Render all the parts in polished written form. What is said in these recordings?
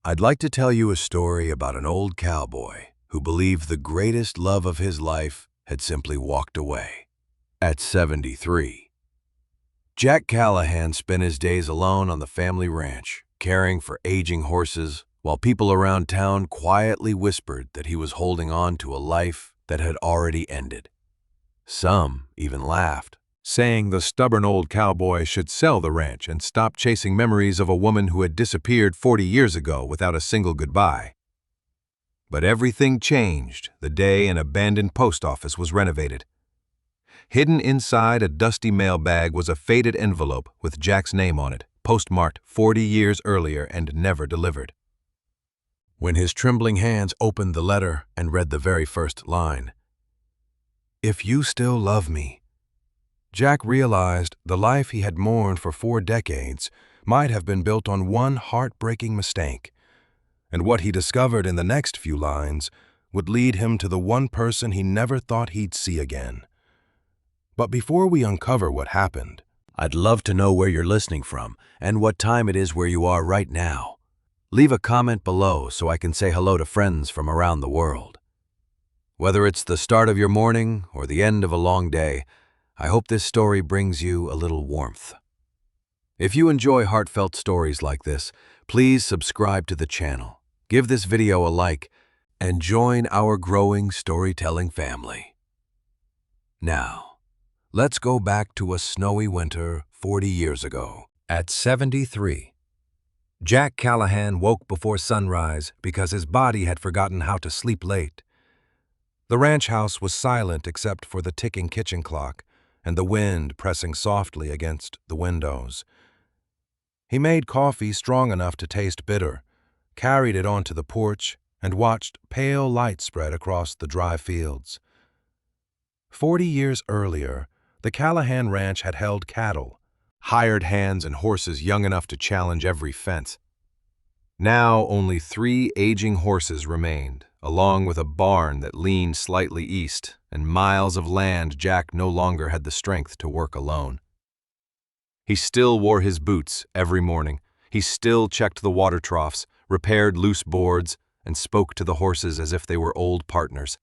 I'd like to tell you a story about an old cowboy who believed the greatest love of his life had simply walked away. At 73, Jack Callahan spent his days alone on the family ranch, caring for aging horses, while people around town quietly whispered that he was holding on to a life that had already ended. Some even laughed, saying the stubborn old cowboy should sell the ranch and stop chasing memories of a woman who had disappeared 40 years ago without a single goodbye. But everything changed the day an abandoned post office was renovated. Hidden inside a dusty mailbag was a faded envelope with Jack's name on it, postmarked 40 years earlier and never delivered. When his trembling hands opened the letter and read the very first line, "If you still love me," Jack realized the life he had mourned for 4 decades might have been built on one heartbreaking mistake, and what he discovered in the next few lines would lead him to the one person he never thought he'd see again. But before we uncover what happened, I'd love to know where you're listening from and what time it is where you are right now. Leave a comment below so I can say hello to friends from around the world. Whether it's the start of your morning or the end of a long day, I hope this story brings you a little warmth. If you enjoy heartfelt stories like this, please subscribe to the channel, give this video a like, and join our growing storytelling family. Now, let's go back to a snowy winter 40 years ago. At 73, Jack Callahan woke before sunrise because his body had forgotten how to sleep late. The ranch house was silent except for the ticking kitchen clock and the wind pressing softly against the windows. He made coffee strong enough to taste bitter, carried it onto the porch, and watched pale light spread across the dry fields. 40 years earlier, the Callahan Ranch had held cattle, hired hands and horses young enough to challenge every fence. Now only 3 aging horses remained, along with a barn that leaned slightly east and miles of land Jack no longer had the strength to work alone. He still wore his boots every morning. He still checked the water troughs, repaired loose boards, and spoke to the horses as if they were old partners.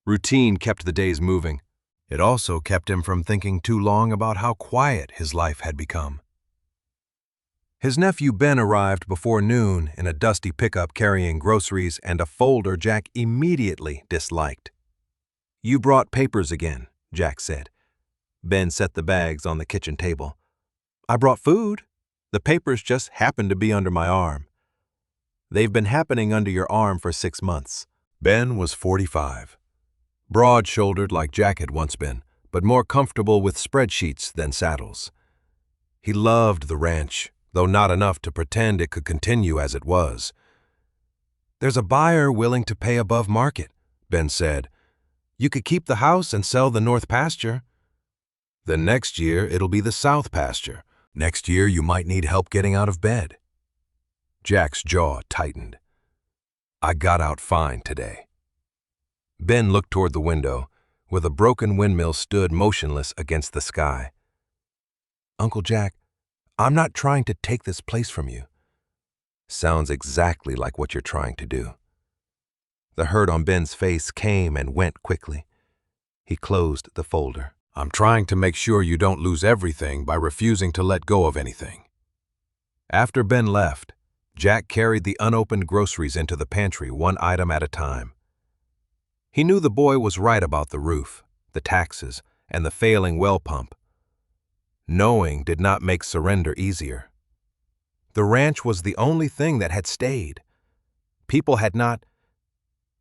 Routine kept the days moving. It also kept him from thinking too long about how quiet his life had become. His nephew Ben arrived before noon in a dusty pickup carrying groceries and a folder Jack immediately disliked. "You brought papers again," Jack said. Ben set the bags on the kitchen table. "I brought food. The papers just happened to be under my arm." "They've been happening under your arm for 6 months." Ben was 45. Broad-shouldered like Jack had once been, but more comfortable with spreadsheets than saddles. He loved the ranch, though not enough to pretend it could continue as it was. "There's a buyer willing to pay above market," Ben said. "You could keep the house and sell the north pasture. Then next year it'll be the south pasture. Next year you might need help getting out of bed." Jack's jaw tightened. "I got out fine today." Ben looked toward the window, where the broken windmill stood motionless against the sky. "Uncle Jack, I'm not trying to take this place from you." "Sounds exactly like what you're trying to do." The hurt on Ben's face came and went quickly. He closed the folder. "I'm trying to make sure you don't lose everything by refusing to let go of anything." After Ben left, Jack carried the unopened groceries into the pantry one item at a time. He knew the boy was right about the roof, the taxes, and the failing well pump. Knowing did not make surrender easier. The ranch was the only thing that had stayed. People had not.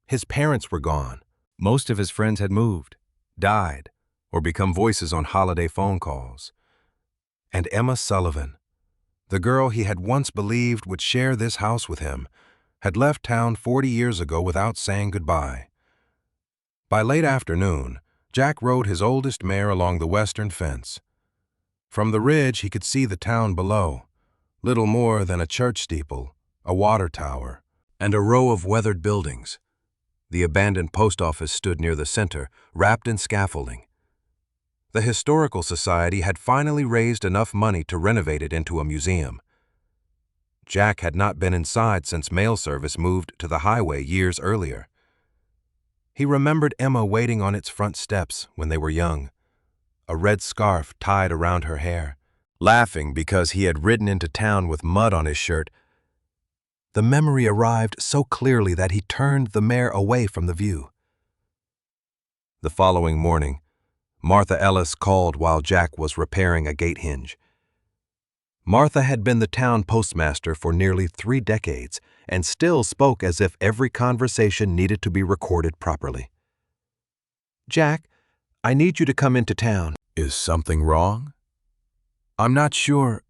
His parents were gone. Most of his friends had moved, died, or become voices on holiday phone calls. And Emma Sullivan, the girl he had once believed would share this house with him, had left town 40 years ago without saying goodbye. By late afternoon, Jack rode his oldest mare along the western fence. From the ridge he could see the town below, little more than a church steeple, a water tower, and a row of weathered buildings. The abandoned post office stood near the center, wrapped in scaffolding. The Historical Society had finally raised enough money to renovate it into a museum. Jack had not been inside since mail service moved to the highway years earlier. He remembered Emma waiting on its front steps when they were young, a red scarf tied around her hair, laughing because he had ridden into town with mud on his shirt. The memory arrived so clearly that he turned the mare away from the view. The following morning, Martha Ellis called while Jack was repairing a gate hinge. Martha had been the town postmaster for nearly 3 decades and still spoke as if every conversation needed to be recorded properly. "Jack, I need you to come into town." "Is something wrong?" "I'm not sure."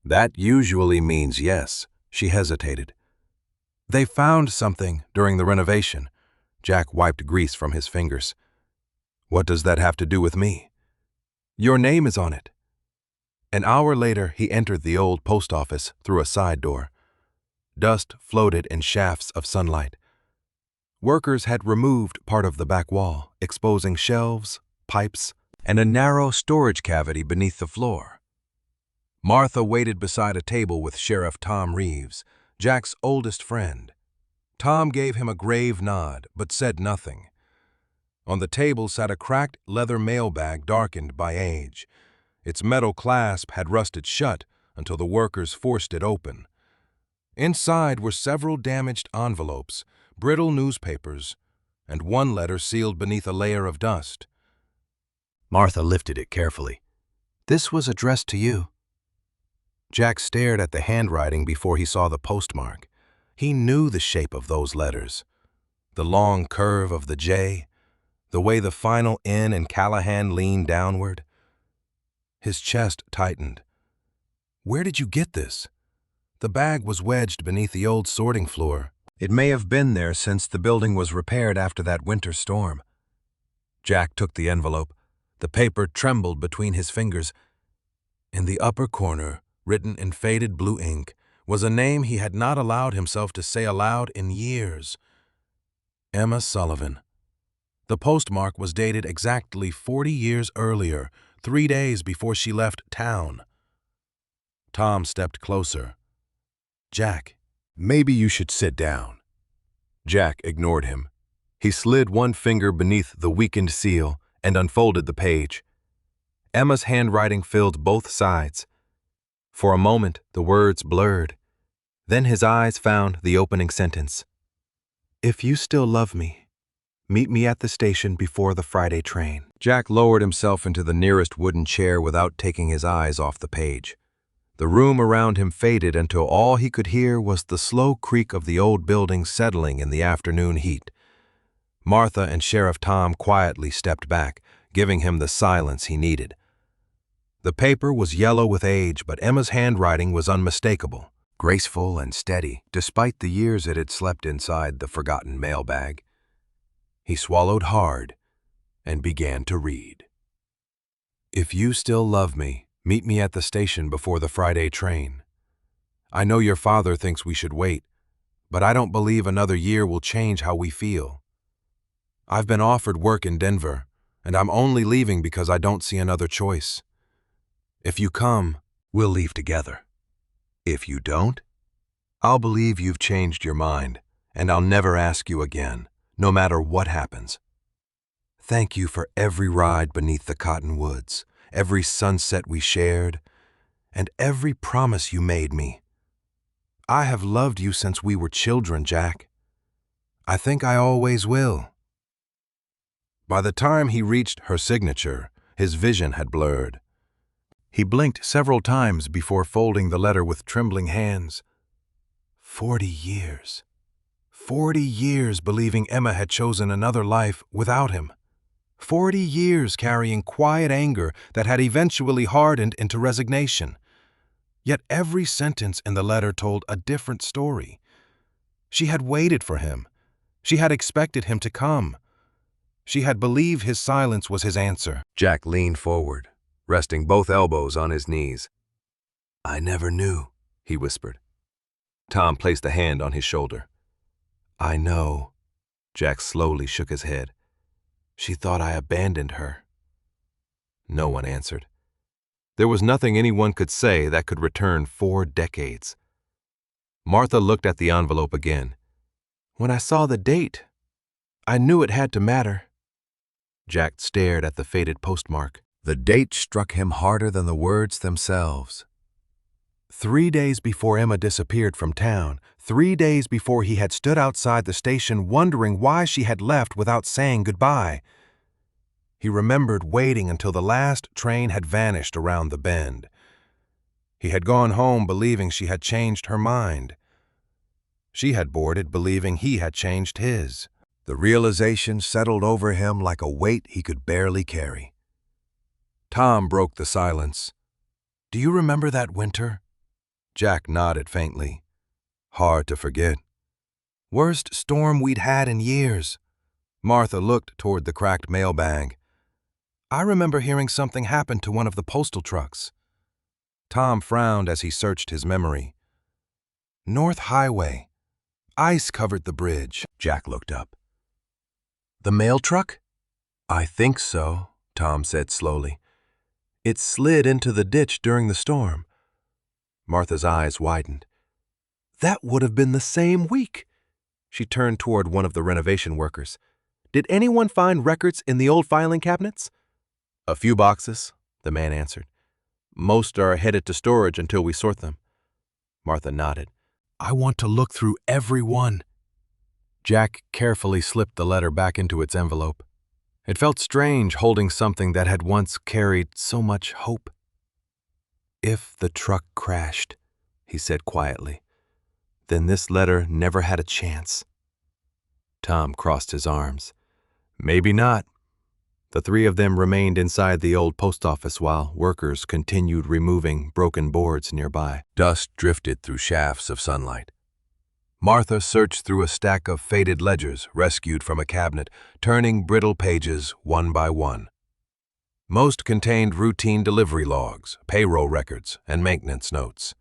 "That usually means yes." She hesitated. "They found something during the renovation." Jack wiped grease from his fingers. "What does that have to do with me?" "Your name is on it." An hour later, he entered the old post office through a side door. Dust floated in shafts of sunlight. Workers had removed part of the back wall, exposing shelves, pipes, and a narrow storage cavity beneath the floor. Martha waited beside a table with Sheriff Tom Reeves, Jack's oldest friend. Tom gave him a grave nod, but said nothing. On the table sat a cracked leather mailbag darkened by age. Its metal clasp had rusted shut until the workers forced it open. Inside were several damaged envelopes, brittle newspapers, and one letter sealed beneath a layer of dust. Martha lifted it carefully. "This was addressed to you." Jack stared at the handwriting before he saw the postmark. He knew the shape of those letters. The long curve of the J, the way the final N in Callahan leaned downward. His chest tightened. "Where did you get this?" The bag was wedged beneath the old sorting floor. It may have been there since the building was repaired after that winter storm. Jack took the envelope. The paper trembled between his fingers. In the upper corner, written in faded blue ink, was a name he had not allowed himself to say aloud in years. Emma Sullivan. The postmark was dated exactly 40 years earlier, 3 days before she left town. Tom stepped closer. "Jack, maybe you should sit down." Jack ignored him. He slid one finger beneath the weakened seal and unfolded the page. Emma's handwriting filled both sides. For a moment, the words blurred. Then his eyes found the opening sentence. "If you still love me, meet me at the station before the Friday train." Jack lowered himself into the nearest wooden chair without taking his eyes off the page. The room around him faded until all he could hear was the slow creak of the old building settling in the afternoon heat. Martha and Sheriff Tom quietly stepped back, giving him the silence he needed. The paper was yellow with age, but Emma's handwriting was unmistakable, graceful and steady, despite the years it had slept inside the forgotten mailbag. He swallowed hard and began to read. "If you still love me, meet me at the station before the Friday train. I know your father thinks we should wait, but I don't believe another year will change how we feel. I've been offered work in Denver, and I'm only leaving because I don't see another choice. If you come, we'll leave together. If you don't, I'll believe you've changed your mind, and I'll never ask you again, no matter what happens. Thank you for every ride beneath the cottonwoods, every sunset we shared, and every promise you made me. I have loved you since we were children, Jack. I think I always will." By the time he reached her signature, his vision had blurred. He blinked several times before folding the letter with trembling hands. 40 years. 40 years believing Emma had chosen another life without him. 40 years carrying quiet anger that had eventually hardened into resignation. Yet every sentence in the letter told a different story. She had waited for him. She had expected him to come. She had believed his silence was his answer. Jack leaned forward, resting both elbows on his knees. "I never knew," he whispered. Tom placed a hand on his shoulder. "I know." Jack slowly shook his head. "She thought I abandoned her." No one answered. There was nothing anyone could say that could return 4 decades. Martha looked at the envelope again. "When I saw the date, I knew it had to matter." Jack stared at the faded postmark. The date struck him harder than the words themselves. 3 days before Emma disappeared from town, 3 days before he had stood outside the station wondering why she had left without saying goodbye. He remembered waiting until the last train had vanished around the bend. He had gone home believing she had changed her mind. She had boarded believing he had changed his. The realization settled over him like a weight he could barely carry. Tom broke the silence. "Do you remember that winter?" Jack nodded faintly. "Hard to forget." "Worst storm we'd had in years." Martha looked toward the cracked mailbag. "I remember hearing something happened to one of the postal trucks." Tom frowned as he searched his memory. "North Highway. Ice covered the bridge." Jack looked up. "The mail truck?" "I think so," Tom said slowly. "It slid into the ditch during the storm." Martha's eyes widened. "That would have been the same week." She turned toward one of the renovation workers. "Did anyone find records in the old filing cabinets?" "A few boxes," the man answered. "Most are headed to storage until we sort them." Martha nodded. "I want to look through every one." Jack carefully slipped the letter back into its envelope. It felt strange holding something that had once carried so much hope. "If the truck crashed," he said quietly, "then this letter never had a chance." Tom crossed his arms. "Maybe not." The three of them remained inside the old post office while workers continued removing broken boards nearby. Dust drifted through shafts of sunlight. Martha searched through a stack of faded ledgers rescued from a cabinet, turning brittle pages one by one. Most contained routine delivery logs, payroll records, and maintenance notes.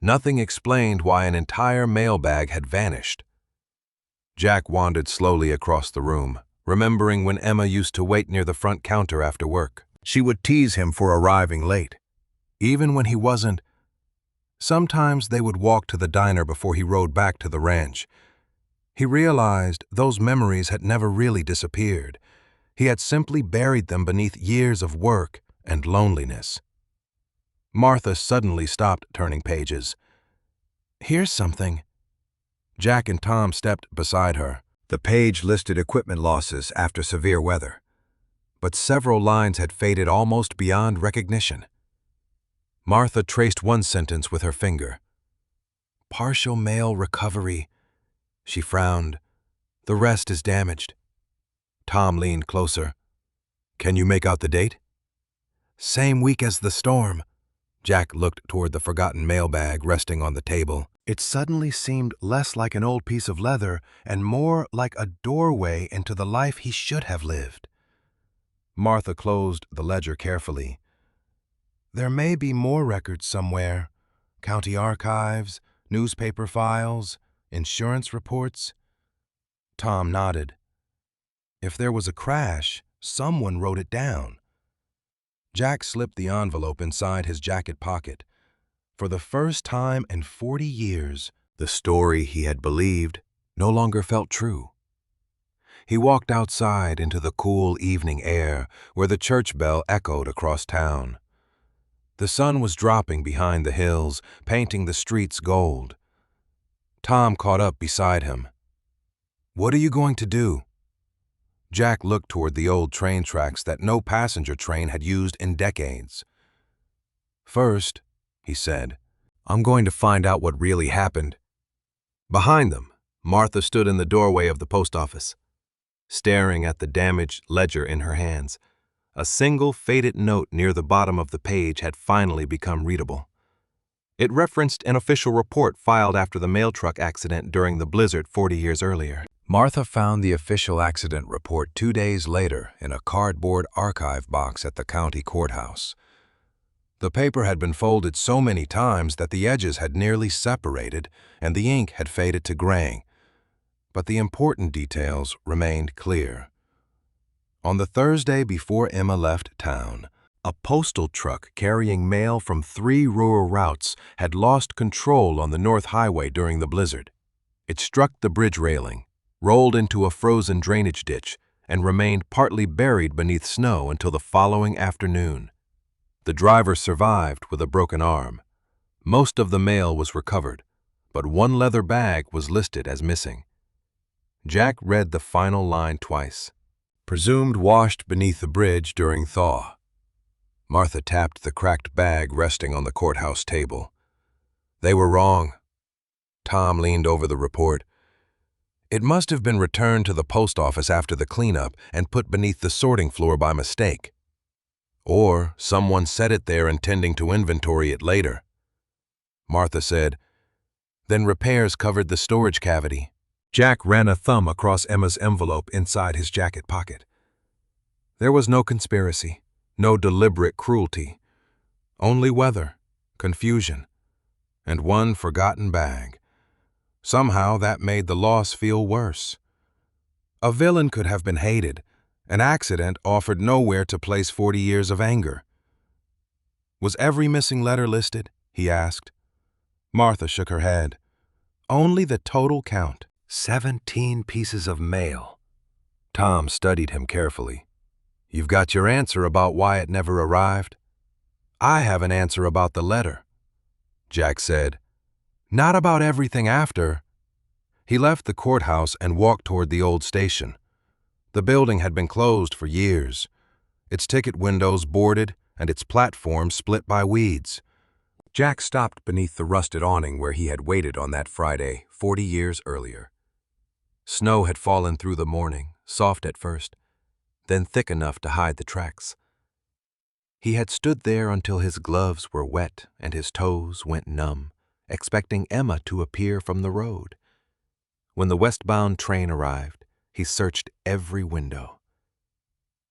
Nothing explained why an entire mailbag had vanished. Jack wandered slowly across the room, remembering when Emma used to wait near the front counter after work. She would tease him for arriving late, even when he wasn't. Sometimes they would walk to the diner before he rode back to the ranch. He realized those memories had never really disappeared. He had simply buried them beneath years of work and loneliness. Martha suddenly stopped turning pages. "Here's something." Jack and Tom stepped beside her. The page listed equipment losses after severe weather, but several lines had faded almost beyond recognition. Martha traced one sentence with her finger. "Partial mail recovery." She frowned. "The rest is damaged." Tom leaned closer. "Can you make out the date?" "Same week as the storm." Jack looked toward the forgotten mailbag resting on the table. It suddenly seemed less like an old piece of leather and more like a doorway into the life he should have lived. Martha closed the ledger carefully. "There may be more records somewhere. County archives, newspaper files, insurance reports." Tom nodded. If there was a crash, someone wrote it down. Jack slipped the envelope inside his jacket pocket. For the first time in 40 years, the story he had believed no longer felt true. He walked outside into the cool evening air where the church bell echoed across town. The sun was dropping behind the hills, painting the streets gold. Tom caught up beside him. "What are you going to do?" Jack looked toward the old train tracks that no passenger train had used in decades. "First," he said, "I'm going to find out what really happened." Behind them, Martha stood in the doorway of the post office, staring at the damaged ledger in her hands. A single faded note near the bottom of the page had finally become readable. It referenced an official report filed after the mail truck accident during the blizzard 40 years earlier. Martha found the official accident report 2 days later in a cardboard archive box at the county courthouse. The paper had been folded so many times that the edges had nearly separated and the ink had faded to graying. But the important details remained clear. On the Thursday before Emma left town, A postal truck carrying mail from 3 rural routes had lost control on the North Highway during the blizzard. It struck the bridge railing, rolled into a frozen drainage ditch, and remained partly buried beneath snow until the following afternoon. The driver survived with a broken arm. Most of the mail was recovered, but one leather bag was listed as missing. Jack read the final line twice. Presumed washed beneath the bridge during thaw. Martha tapped the cracked bag resting on the courthouse table. They were wrong. Tom leaned over the report. It must have been returned to the post office after the cleanup and put beneath the sorting floor by mistake. Or someone set it there intending to inventory it later. Martha said, "Then repairs covered the storage cavity." Jack ran a thumb across Emma's envelope inside his jacket pocket. There was no conspiracy, no deliberate cruelty, only weather, confusion, and one forgotten bag. Somehow that made the loss feel worse. A villain could have been hated. An accident offered nowhere to place 40 years of anger. "Was every missing letter listed?" he asked. Martha shook her head. "Only the total count. 17 pieces of mail." Tom studied him carefully. "You've got your answer about why it never arrived?" "I have an answer about the letter," Jack said. "Not about everything after." He left the courthouse and walked toward the old station. The building had been closed for years, its ticket windows boarded and its platform split by weeds. Jack stopped beneath the rusted awning where he had waited on that Friday 40 years earlier. Snow had fallen through the morning, soft at first, then thick enough to hide the tracks. He had stood there until his gloves were wet and his toes went numb, expecting Emma to appear from the road. When the westbound train arrived, he searched every window.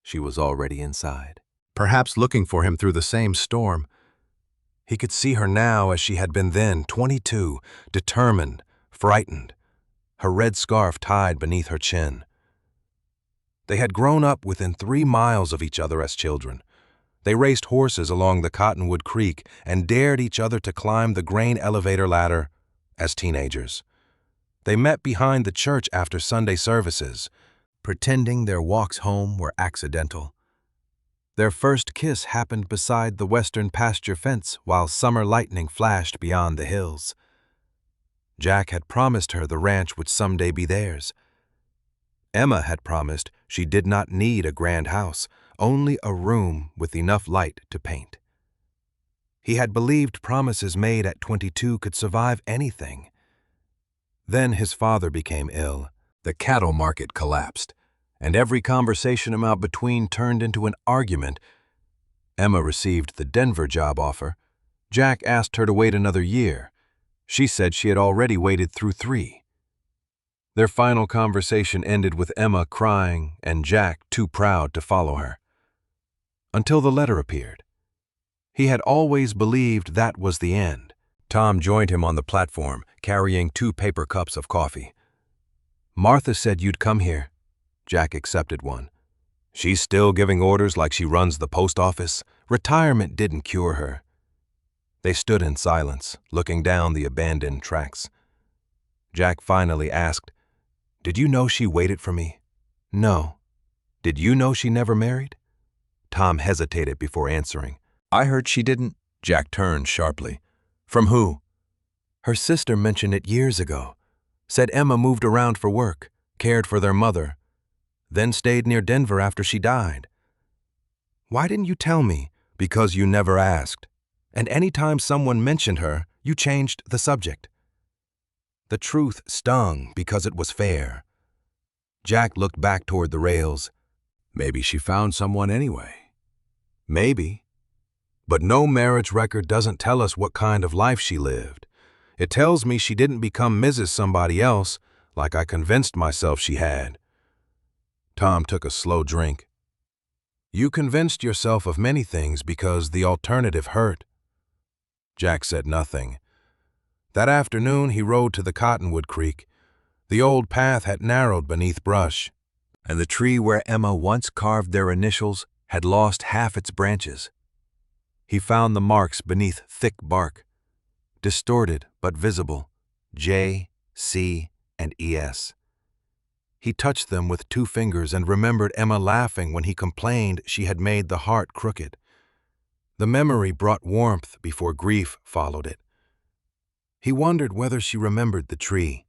She was already inside, perhaps looking for him through the same storm. He could see her now as she had been then, 22, determined, frightened, her red scarf tied beneath her chin. They had grown up within 3 miles of each other as children. They raced horses along the Cottonwood Creek and dared each other to climb the grain elevator ladder as teenagers. They met behind the church after Sunday services, pretending their walks home were accidental. Their first kiss happened beside the western pasture fence while summer lightning flashed beyond the hills. Jack had promised her the ranch would someday be theirs. Emma had promised she did not need a grand house, only a room with enough light to paint. He had believed promises made at 22 could survive anything. Then his father became ill, the cattle market collapsed, and every conversation about between turned into an argument. Emma received the Denver job offer. Jack asked her to wait another year. She said she had already waited through 3. Their final conversation ended with Emma crying and Jack too proud to follow her. Until the letter appeared. He had always believed that was the end. Tom joined him on the platform, carrying 2 paper cups of coffee. "Martha said you'd come here." Jack accepted one. "She's still giving orders like she runs the post office. Retirement didn't cure her." They stood in silence, looking down the abandoned tracks. Jack finally asked, "Did you know she waited for me?" "No." "Did you know she never married?" Tom hesitated before answering. "I heard she didn't." Jack turned sharply. "From who?" "Her sister mentioned it years ago. Said Emma moved around for work, cared for their mother, then stayed near Denver after she died." "Why didn't you tell me?" "Because you never asked. And any time someone mentioned her, you changed the subject." The truth stung because it was fair. Jack looked back toward the rails. Maybe she found someone anyway. Maybe. But no marriage record doesn't tell us what kind of life she lived. It tells me she didn't become Mrs. Somebody else, like I convinced myself she had. Tom took a slow drink. "You convinced yourself of many things because the alternative hurt." Jack said nothing. That afternoon he rode to the Cottonwood Creek. The old path had narrowed beneath brush, and the tree where Emma once carved their initials had lost half its branches. He found the marks beneath thick bark, distorted but visible, J, C, and ES. He touched them with 2 fingers and remembered Emma laughing when he complained she had made the heart crooked. The memory brought warmth before grief followed it. He wondered whether she remembered the tree,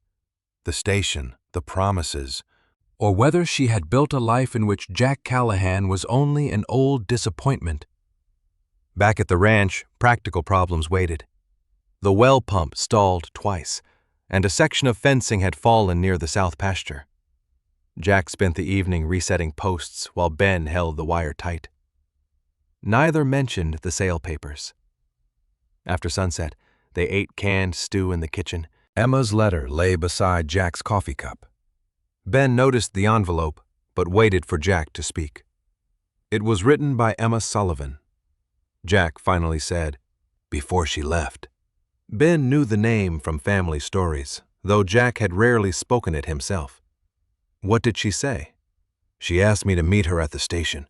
the station, the promises, or whether she had built a life in which Jack Callahan was only an old disappointment. Back at the ranch, practical problems waited. The well pump stalled twice, and a section of fencing had fallen near the south pasture. Jack spent the evening resetting posts while Ben held the wire tight. Neither mentioned the sale papers. After sunset, they ate canned stew in the kitchen. Emma's letter lay beside Jack's coffee cup. Ben noticed the envelope, but waited for Jack to speak. It was written by Emma Sullivan. Jack finally said, "Before she left." Ben knew the name from family stories, though Jack had rarely spoken it himself. "What did she say?" "She asked me to meet her at the station.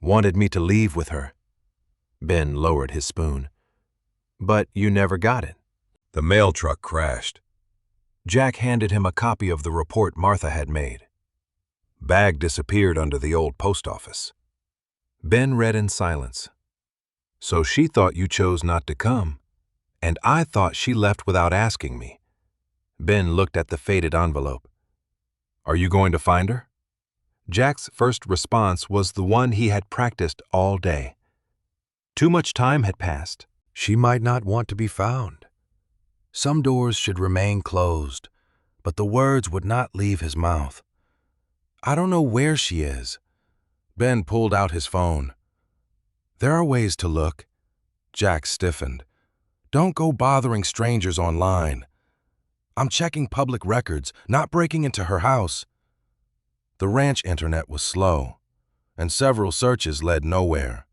Wanted me to leave with her." Ben lowered his spoon. "But you never got it." "The mail truck crashed." Jack handed him a copy of the report Martha had made. "Bag disappeared under the old post office." Ben read in silence. "So she thought you chose not to come, and I thought she left without asking me." Ben looked at the faded envelope. "Are you going to find her?" Jack's first response was the one he had practiced all day. Too much time had passed. She might not want to be found. Some doors should remain closed, but the words would not leave his mouth. "I don't know where she is." Ben pulled out his phone. "There are ways to look." Jack stiffened. "Don't go bothering strangers online. I'm checking public records, not breaking into her house." The ranch internet was slow, and several searches led nowhere.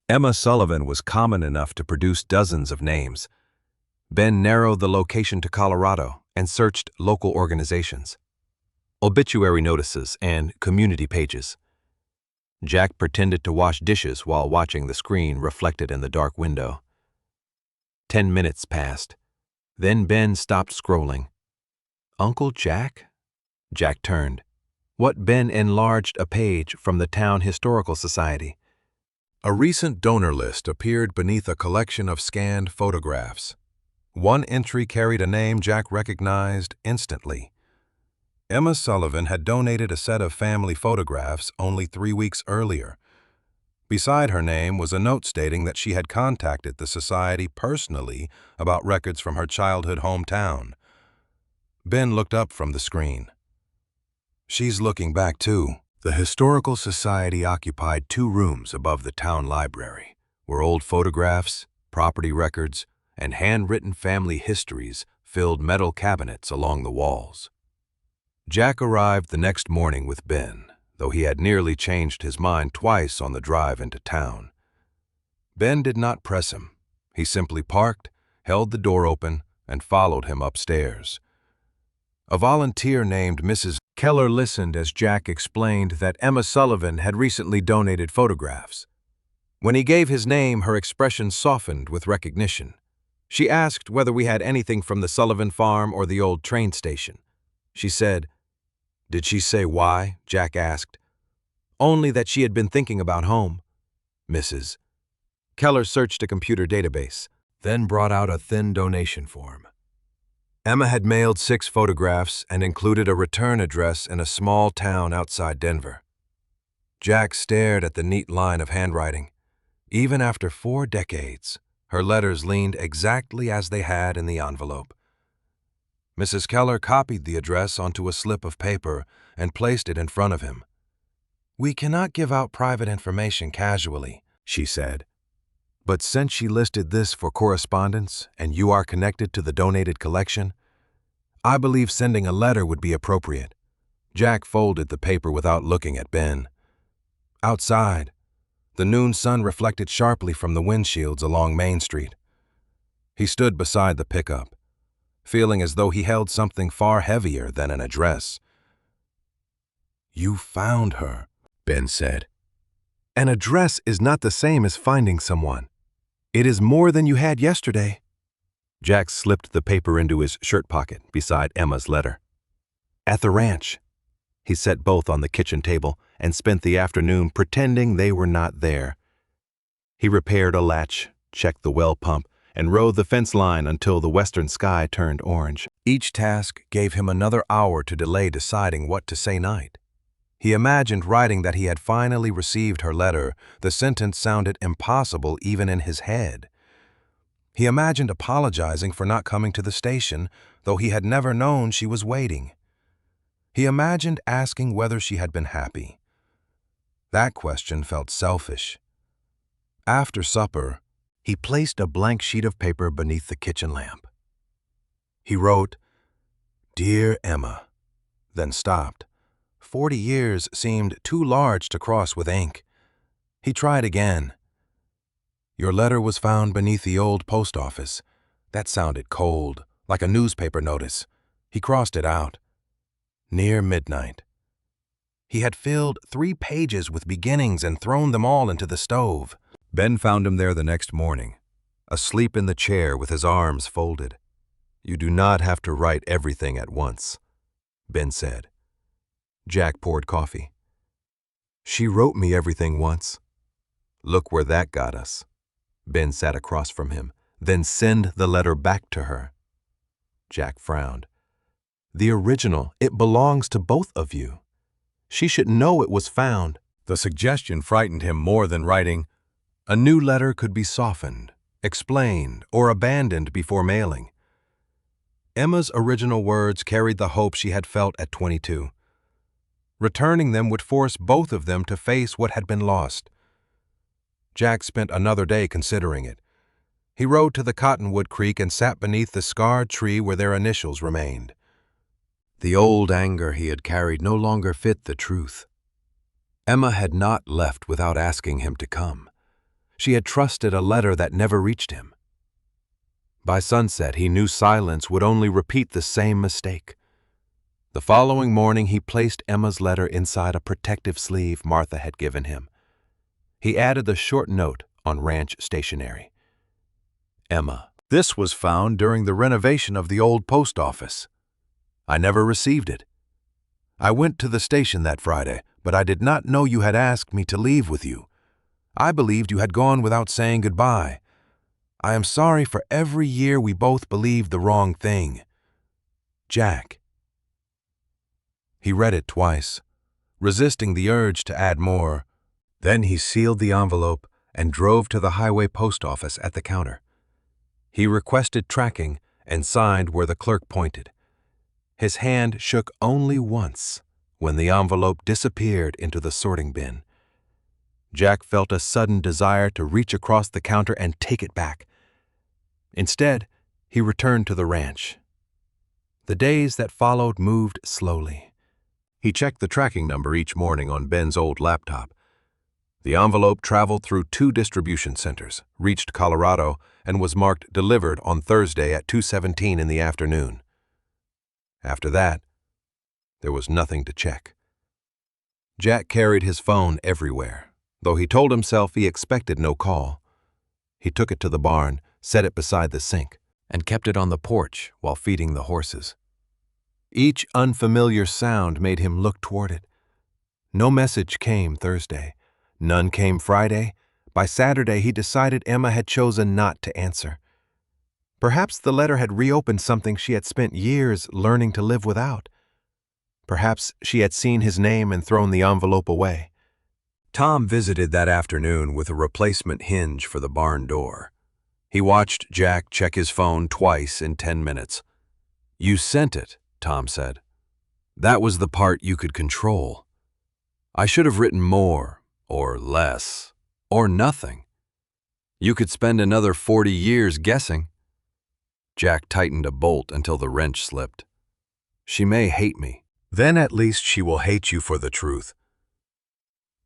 Emma Sullivan was common enough to produce dozens of names. Ben narrowed the location to Colorado and searched local organizations, obituary notices, and community pages. Jack pretended to wash dishes while watching the screen reflected in the dark window. 10 minutes passed. Then Ben stopped scrolling. "Uncle Jack?" Jack turned. Ben enlarged a page from the Town Historical Society. A recent donor list appeared beneath a collection of scanned photographs. One entry carried a name Jack recognized instantly. Emma Sullivan had donated a set of family photographs only 3 weeks earlier. Beside her name was a note stating that she had contacted the society personally about records from her childhood hometown. Ben looked up from the screen. "She's looking back, too." The Historical Society occupied 2 rooms above the town library, where old photographs, property records, and handwritten family histories filled metal cabinets along the walls. Jack arrived the next morning with Ben, though he had nearly changed his mind twice on the drive into town. Ben did not press him. He simply parked, held the door open, and followed him upstairs. A volunteer named Mrs. Keller listened as Jack explained that Emma Sullivan had recently donated photographs. When he gave his name, her expression softened with recognition. She asked whether we had anything from the Sullivan farm or the old train station. She said, "Did she say why?" Jack asked. "Only that she had been thinking about home." Mrs. Keller searched a computer database, then brought out a thin donation form. Emma had mailed 6 photographs and included a return address in a small town outside Denver. Jack stared at the neat line of handwriting. Even after 4 decades, her letters leaned exactly as they had in the envelope. Mrs. Keller copied the address onto a slip of paper and placed it in front of him. "We cannot give out private information casually," she said. "But since she listed this for correspondence and you are connected to the donated collection, I believe sending a letter would be appropriate." Jack folded the paper without looking at Ben. Outside, the noon sun reflected sharply from the windshields along Main Street. He stood beside the pickup, feeling as though he held something far heavier than an address. "You found her," Ben said. An address is not the same as finding someone. It is more than you had yesterday. Jack slipped the paper into his shirt pocket beside Emma's letter. At the ranch. He set both on the kitchen table and spent the afternoon pretending they were not there. He repaired a latch, checked the well pump, and rode the fence line until the western sky turned orange. Each task gave him another hour to delay deciding what to say night. He imagined writing that he had finally received her letter. The sentence sounded impossible even in his head. He imagined apologizing for not coming to the station, though he had never known she was waiting. He imagined asking whether she had been happy. That question felt selfish. After supper, he placed a blank sheet of paper beneath the kitchen lamp. He wrote, "Dear Emma," then stopped. 40 years seemed too large to cross with ink. He tried again. "Your letter was found beneath the old post office." That sounded cold, like a newspaper notice. He crossed it out. Near midnight. He had filled 3 pages with beginnings and thrown them all into the stove. Ben found him there the next morning, asleep in the chair with his arms folded. "You do not have to write everything at once," Ben said. Jack poured coffee. "She wrote me everything once. Look where that got us." Ben sat across from him. "Then send the letter back to her." Jack frowned. "The original, it belongs to both of you. She should know it was found." The suggestion frightened him more than writing. A new letter could be softened, explained, or abandoned before mailing. Emma's original words carried the hope she had felt at 22. Returning them would force both of them to face what had been lost. Jack spent another day considering it. He rode to the Cottonwood Creek and sat beneath the scarred tree where their initials remained. The old anger he had carried no longer fit the truth. Emma had not left without asking him to come. She had trusted a letter that never reached him. By sunset, he knew silence would only repeat the same mistake. The following morning, he placed Emma's letter inside a protective sleeve Martha had given him. He added the short note on ranch stationery. Emma, this was found during the renovation of the old post office. I never received it. I went to the station that Friday, but I did not know you had asked me to leave with you. I believed you had gone without saying goodbye. I am sorry for every year we both believed the wrong thing. Jack. He read it twice, resisting the urge to add more. Then he sealed the envelope and drove to the highway post office at the counter. He requested tracking and signed where the clerk pointed. His hand shook only once when the envelope disappeared into the sorting bin. Jack felt a sudden desire to reach across the counter and take it back. Instead, he returned to the ranch. The days that followed moved slowly. He checked the tracking number each morning on Ben's old laptop. The envelope traveled through 2 distribution centers, reached Colorado, and was marked delivered on Thursday at 2:17 in the afternoon. After that, there was nothing to check. Jack carried his phone everywhere, though he told himself he expected no call. He took it to the barn, set it beside the sink, and kept it on the porch while feeding the horses. Each unfamiliar sound made him look toward it. No message came Thursday. None came Friday. By Saturday, he decided Emma had chosen not to answer. Perhaps the letter had reopened something she had spent years learning to live without. Perhaps she had seen his name and thrown the envelope away. Tom visited that afternoon with a replacement hinge for the barn door. He watched Jack check his phone twice in 10 minutes. "You sent it," Tom said. "That was the part you could control. I should have written more, or less, or nothing. You could spend another 40 years guessing." Jack tightened a bolt until the wrench slipped. "She may hate me. Then at least she will hate you for the truth."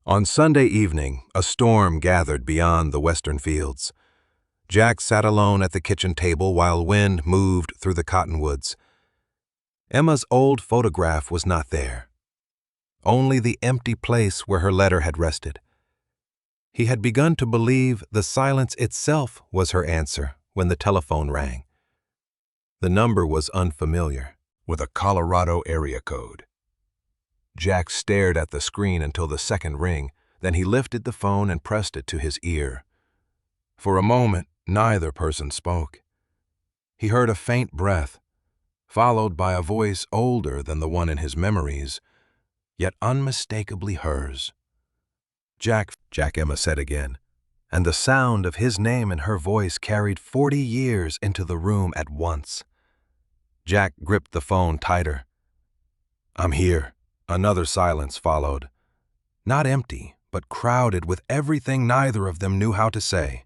On Sunday evening, a storm gathered beyond the western fields. Jack sat alone at the kitchen table while wind moved through the cottonwoods. Emma's old photograph was not there. Only the empty place where her letter had rested. He had begun to believe the silence itself was her answer when the telephone rang. The number was unfamiliar, with a Colorado area code. Jack stared at the screen until the second ring, then he lifted the phone and pressed it to his ear. For a moment, neither person spoke. He heard a faint breath, followed by a voice older than the one in his memories, yet unmistakably hers. Jack, Emma said again, and the sound of his name and her voice carried 40 years into the room at once. Jack gripped the phone tighter. "I'm here." Another silence followed. Not empty, but crowded with everything neither of them knew how to say.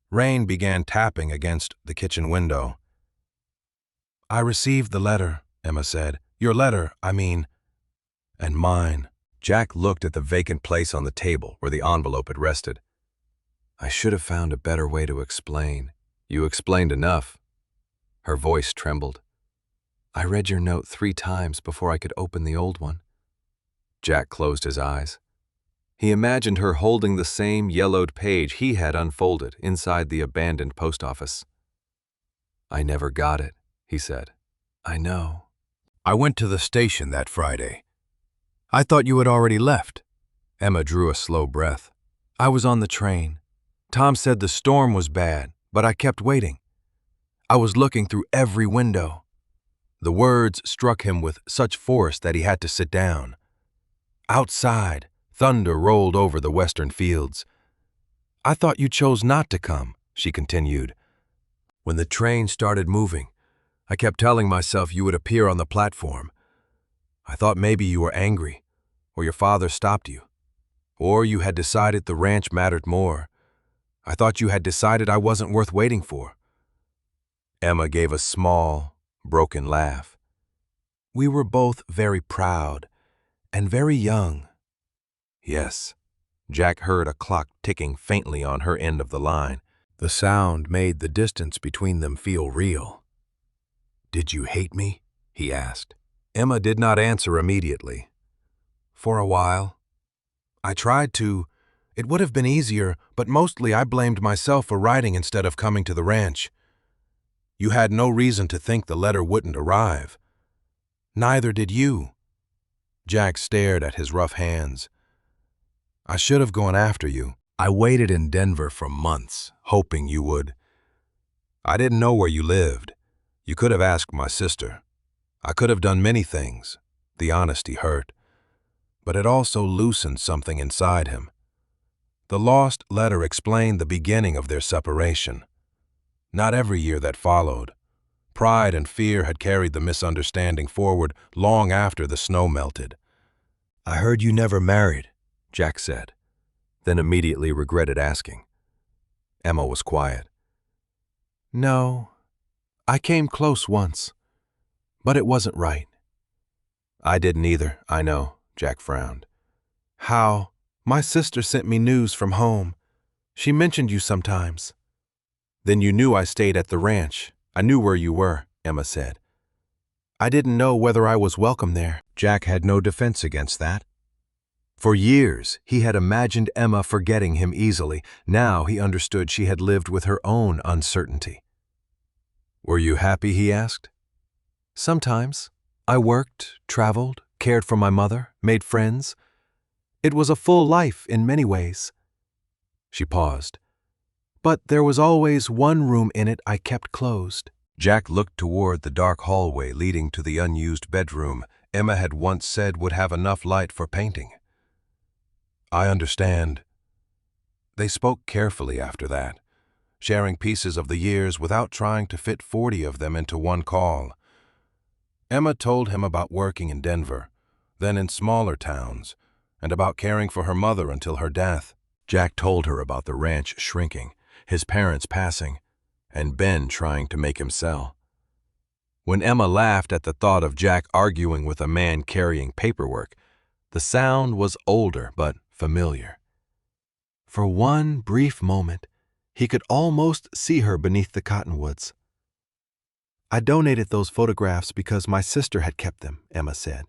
Rain began tapping against the kitchen window. "I received the letter," Emma said. "Your letter, I mean. And mine." Jack looked at the vacant place on the table where the envelope had rested. "I should have found a better way to explain." "You explained enough." Her voice trembled. "I read your note 3 times before I could open the old one." Jack closed his eyes. He imagined her holding the same yellowed page he had unfolded inside the abandoned post office. "I never got it," he said. "I know." "I went to the station that Friday. I thought you had already left." Emma drew a slow breath. "I was on the train. Tom said the storm was bad, but I kept waiting. I was looking through every window." The words struck him with such force that he had to sit down. Outside, thunder rolled over the western fields. "I thought you chose not to come," she continued. "When the train started moving, I kept telling myself you would appear on the platform. I thought maybe you were angry, or your father stopped you, or you had decided the ranch mattered more. I thought you had decided I wasn't worth waiting for." Emma gave a small, broken laugh. "We were both very proud and very young." "Yes." Jack heard a clock ticking faintly on her end of the line. The sound made the distance between them feel real. "Did you hate me?" he asked. Emma did not answer immediately. "For a while. I tried to. It would have been easier, but mostly I blamed myself for writing instead of coming to the ranch. You had no reason to think the letter wouldn't arrive. Neither did you." Jack stared at his rough hands. "I should have gone after you. I waited in Denver for months, hoping you would. I didn't know where you lived. You could have asked my sister. I could have done many things." The honesty hurt, but it also loosened something inside him. The lost letter explained the beginning of their separation. Not every year that followed. Pride and fear had carried the misunderstanding forward long after the snow melted. "I heard you never married," Jack said, then immediately regretted asking. Emma was quiet. "No, I came close once, but it wasn't right." "I didn't either, I know," Jack frowned. "How? My sister sent me news from home. She mentioned you sometimes." "Then you knew I stayed at the ranch. I knew where you were," Emma said. "I didn't know whether I was welcome there." Jack had no defense against that. For years, he had imagined Emma forgetting him easily. Now he understood she had lived with her own uncertainty. "Were you happy?" he asked. "Sometimes. I worked, traveled, cared for my mother, made friends. It was a full life in many ways." She paused. "But there was always one room in it I kept closed." Jack looked toward the dark hallway leading to the unused bedroom Emma had once said would have enough light for painting. "I understand." They spoke carefully after that, sharing pieces of the years without trying to fit 40 of them into one call. Emma told him about working in Denver, then in smaller towns, and about caring for her mother until her death. Jack told her about the ranch shrinking, his parents passing, and Ben trying to make him sell. When Emma laughed at the thought of Jack arguing with a man carrying paperwork, the sound was older but familiar. For one brief moment, he could almost see her beneath the cottonwoods. "I donated those photographs because my sister had kept them," Emma said,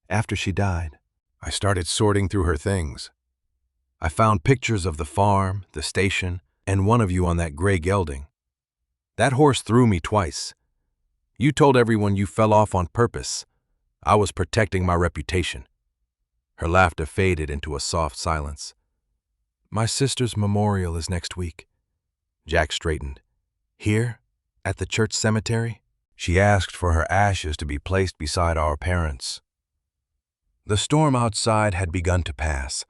"after she died." "I started sorting through her things. I found pictures of the farm, the station, and one of you on that gray gelding. That horse threw me twice. You told everyone you fell off on purpose. I was protecting my reputation." Her laughter faded into a soft silence. "My sister's memorial is next week." Jack straightened. "Here? At the church cemetery?" She asked for her ashes to be placed beside our parents'. The storm outside had begun to pass,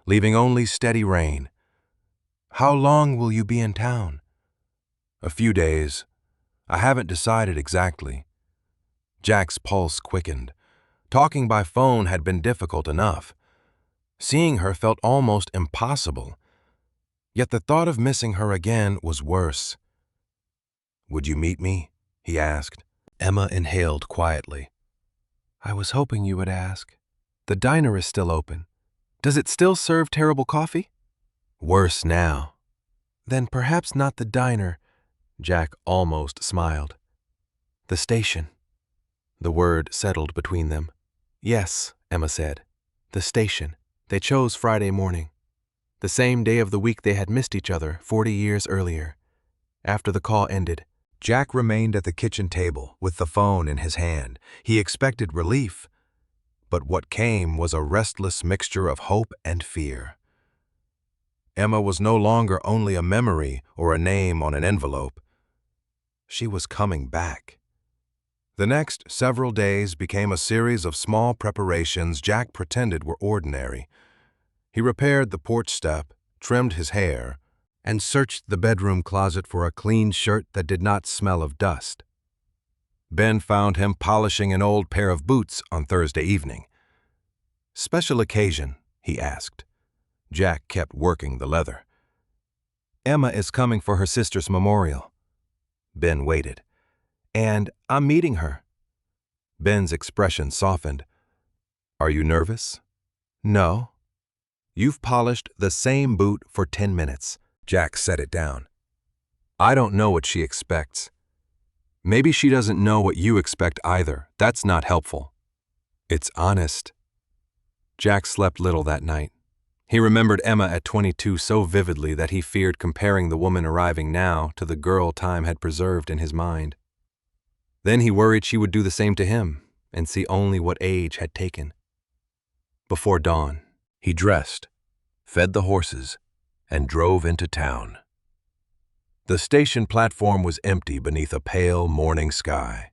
leaving only steady rain. "How long will you be in town?" "A few days. I haven't decided exactly." Jack's pulse quickened. Talking by phone had been difficult enough. Seeing her felt almost impossible. Yet the thought of missing her again was worse. "Would you meet me?" he asked. Emma inhaled quietly. "I was hoping you would ask. The diner is still open. Does it still serve terrible coffee?" "Worse now." "Then perhaps not the diner." Jack almost smiled. "The station." The word settled between them. "Yes," Emma said. "The station. They chose Friday morning. The same day of the week they had missed each other 40 years earlier." After the call ended, Jack remained at the kitchen table with the phone in his hand. He expected relief, but what came was a restless mixture of hope and fear. Emma was no longer only a memory or a name on an envelope. She was coming back. The next several days became a series of small preparations Jack pretended were ordinary. He repaired the porch step, trimmed his hair, and searched the bedroom closet for a clean shirt that did not smell of dust. Ben found him polishing an old pair of boots on Thursday evening. "Special occasion?" he asked. Jack kept working the leather. "Emma is coming for her sister's memorial." Ben waited. "And I'm meeting her." Ben's expression softened. "Are you nervous?" "No." "You've polished the same boot for 10 minutes. Jack set it down. "I don't know what she expects. Maybe she doesn't know what you expect either. That's not helpful." "It's honest." Jack slept little that night. He remembered Emma at 22 so vividly that he feared comparing the woman arriving now to the girl time had preserved in his mind. Then he worried she would do the same to him and see only what age had taken. Before dawn, he dressed, fed the horses, and drove into town. The station platform was empty beneath a pale morning sky.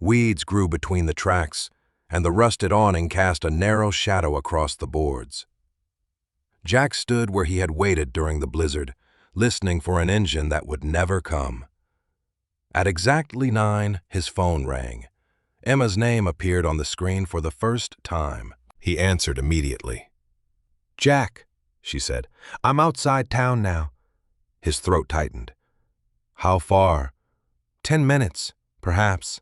Weeds grew between the tracks, and the rusted awning cast a narrow shadow across the boards. Jack stood where he had waited during the blizzard, listening for an engine that would never come. At exactly 9, his phone rang. Emma's name appeared on the screen for the first time. He answered immediately. "Jack," she said, "I'm outside town now." His throat tightened. "How far?" 10 minutes, perhaps."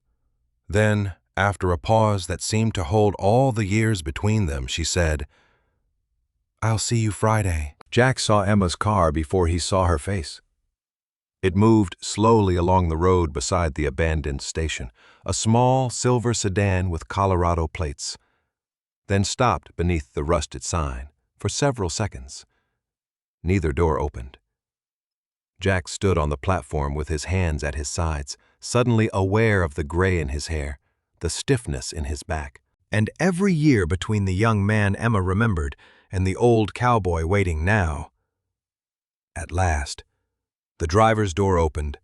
Then, after a pause that seemed to hold all the years between them, she said, "I'll see you Friday." Jack saw Emma's car before he saw her face. It moved slowly along the road beside the abandoned station, a small silver sedan with Colorado plates, then stopped beneath the rusted sign for several seconds. Neither door opened. Jack stood on the platform with his hands at his sides, suddenly aware of the gray in his hair, the stiffness in his back, and every year between the young man Emma remembered and the old cowboy waiting now. At last, the driver's door opened.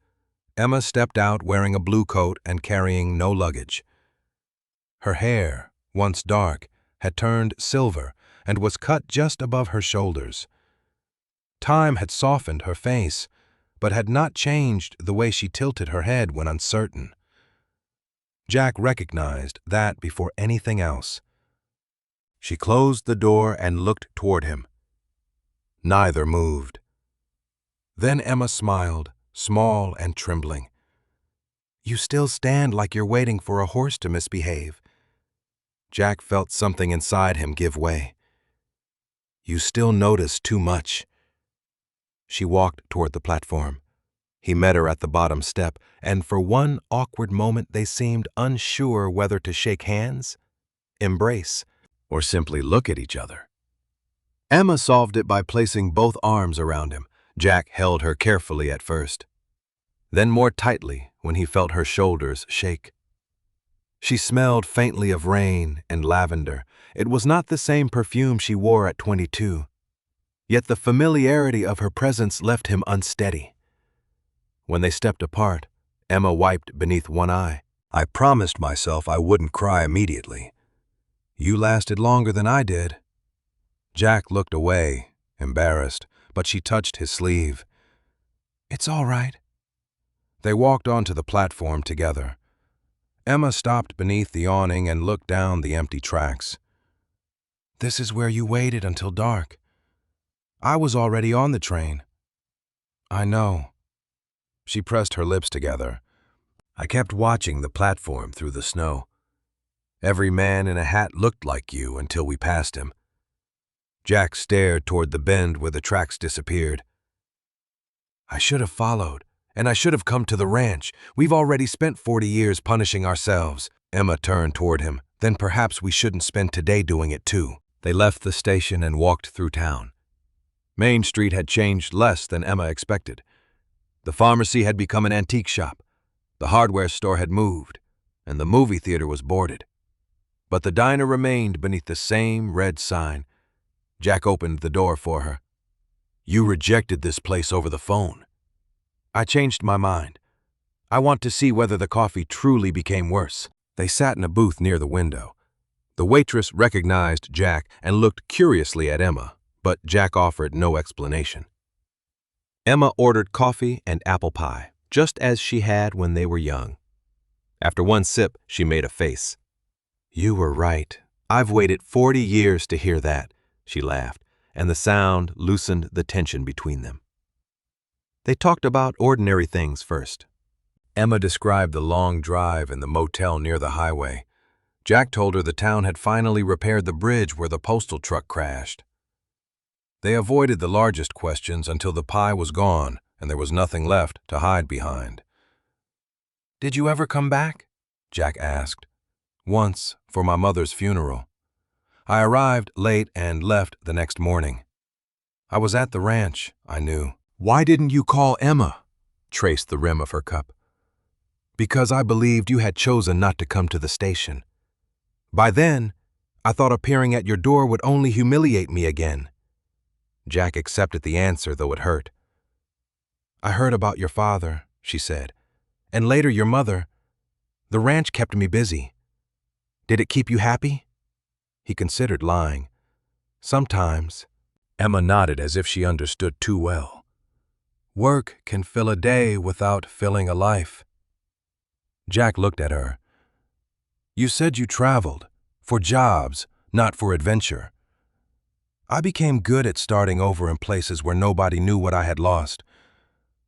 Emma stepped out wearing a blue coat and carrying no luggage. Her hair, once dark, had turned silver and was cut just above her shoulders. Time had softened her face, but had not changed the way she tilted her head when uncertain. Jack recognized that before anything else. She closed the door and looked toward him. Neither moved. Then Emma smiled, small and trembling. "You still stand like you're waiting for a horse to misbehave." Jack felt something inside him give way. "You still notice too much." She walked toward the platform. He met her at the bottom step, and for one awkward moment they seemed unsure whether to shake hands, embrace, or simply look at each other. Emma solved it by placing both arms around him. Jack held her carefully at first, then more tightly when he felt her shoulders shake. She smelled faintly of rain and lavender. It was not the same perfume she wore at 22. Yet the familiarity of her presence left him unsteady. When they stepped apart, Emma wiped beneath one eye. I promised myself I wouldn't cry immediately. You lasted longer than I did. Jack looked away, embarrassed, but she touched his sleeve. It's all right. They walked onto the platform together. Emma stopped beneath the awning and looked down the empty tracks. This is where you waited until dark. I was already on the train. I know. She pressed her lips together. I kept watching the platform through the snow. Every man in a hat looked like you until we passed him. Jack stared toward the bend where the tracks disappeared. I should have followed, and I should have come to the ranch. We've already spent 40 years punishing ourselves. Emma turned toward him. Then perhaps we shouldn't spend today doing it too. They left the station and walked through town. Main Street had changed less than Emma expected. The pharmacy had become an antique shop. The hardware store had moved, and the movie theater was boarded. But the diner remained beneath the same red sign. Jack opened the door for her. You rejected this place over the phone. I changed my mind. I want to see whether the coffee truly became worse. They sat in a booth near the window. The waitress recognized Jack and looked curiously at Emma, but Jack offered no explanation. Emma ordered coffee and apple pie, just as she had when they were young. After one sip, she made a face. You were right. I've waited 40 years to hear that, she laughed, and the sound loosened the tension between them. They talked about ordinary things first. Emma described the long drive and the motel near the highway. Jack told her the town had finally repaired the bridge where the postal truck crashed. They avoided the largest questions until the pie was gone and there was nothing left to hide behind. Did you ever come back? Jack asked. Once, for my mother's funeral. I arrived late and left the next morning. I was at the ranch, I knew. Why didn't you call Emma? Traced the rim of her cup. Because I believed you had chosen not to come to the station. By then, I thought appearing at your door would only humiliate me again. Jack accepted the answer, though it hurt. I heard about your father, she said, and later your mother. The ranch kept me busy. Did it keep you happy? He considered lying. Sometimes. Emma nodded as if she understood too well. Work can fill a day without filling a life. Jack looked at her. You said you traveled, for jobs, not for adventure. I became good at starting over in places where nobody knew what I had lost.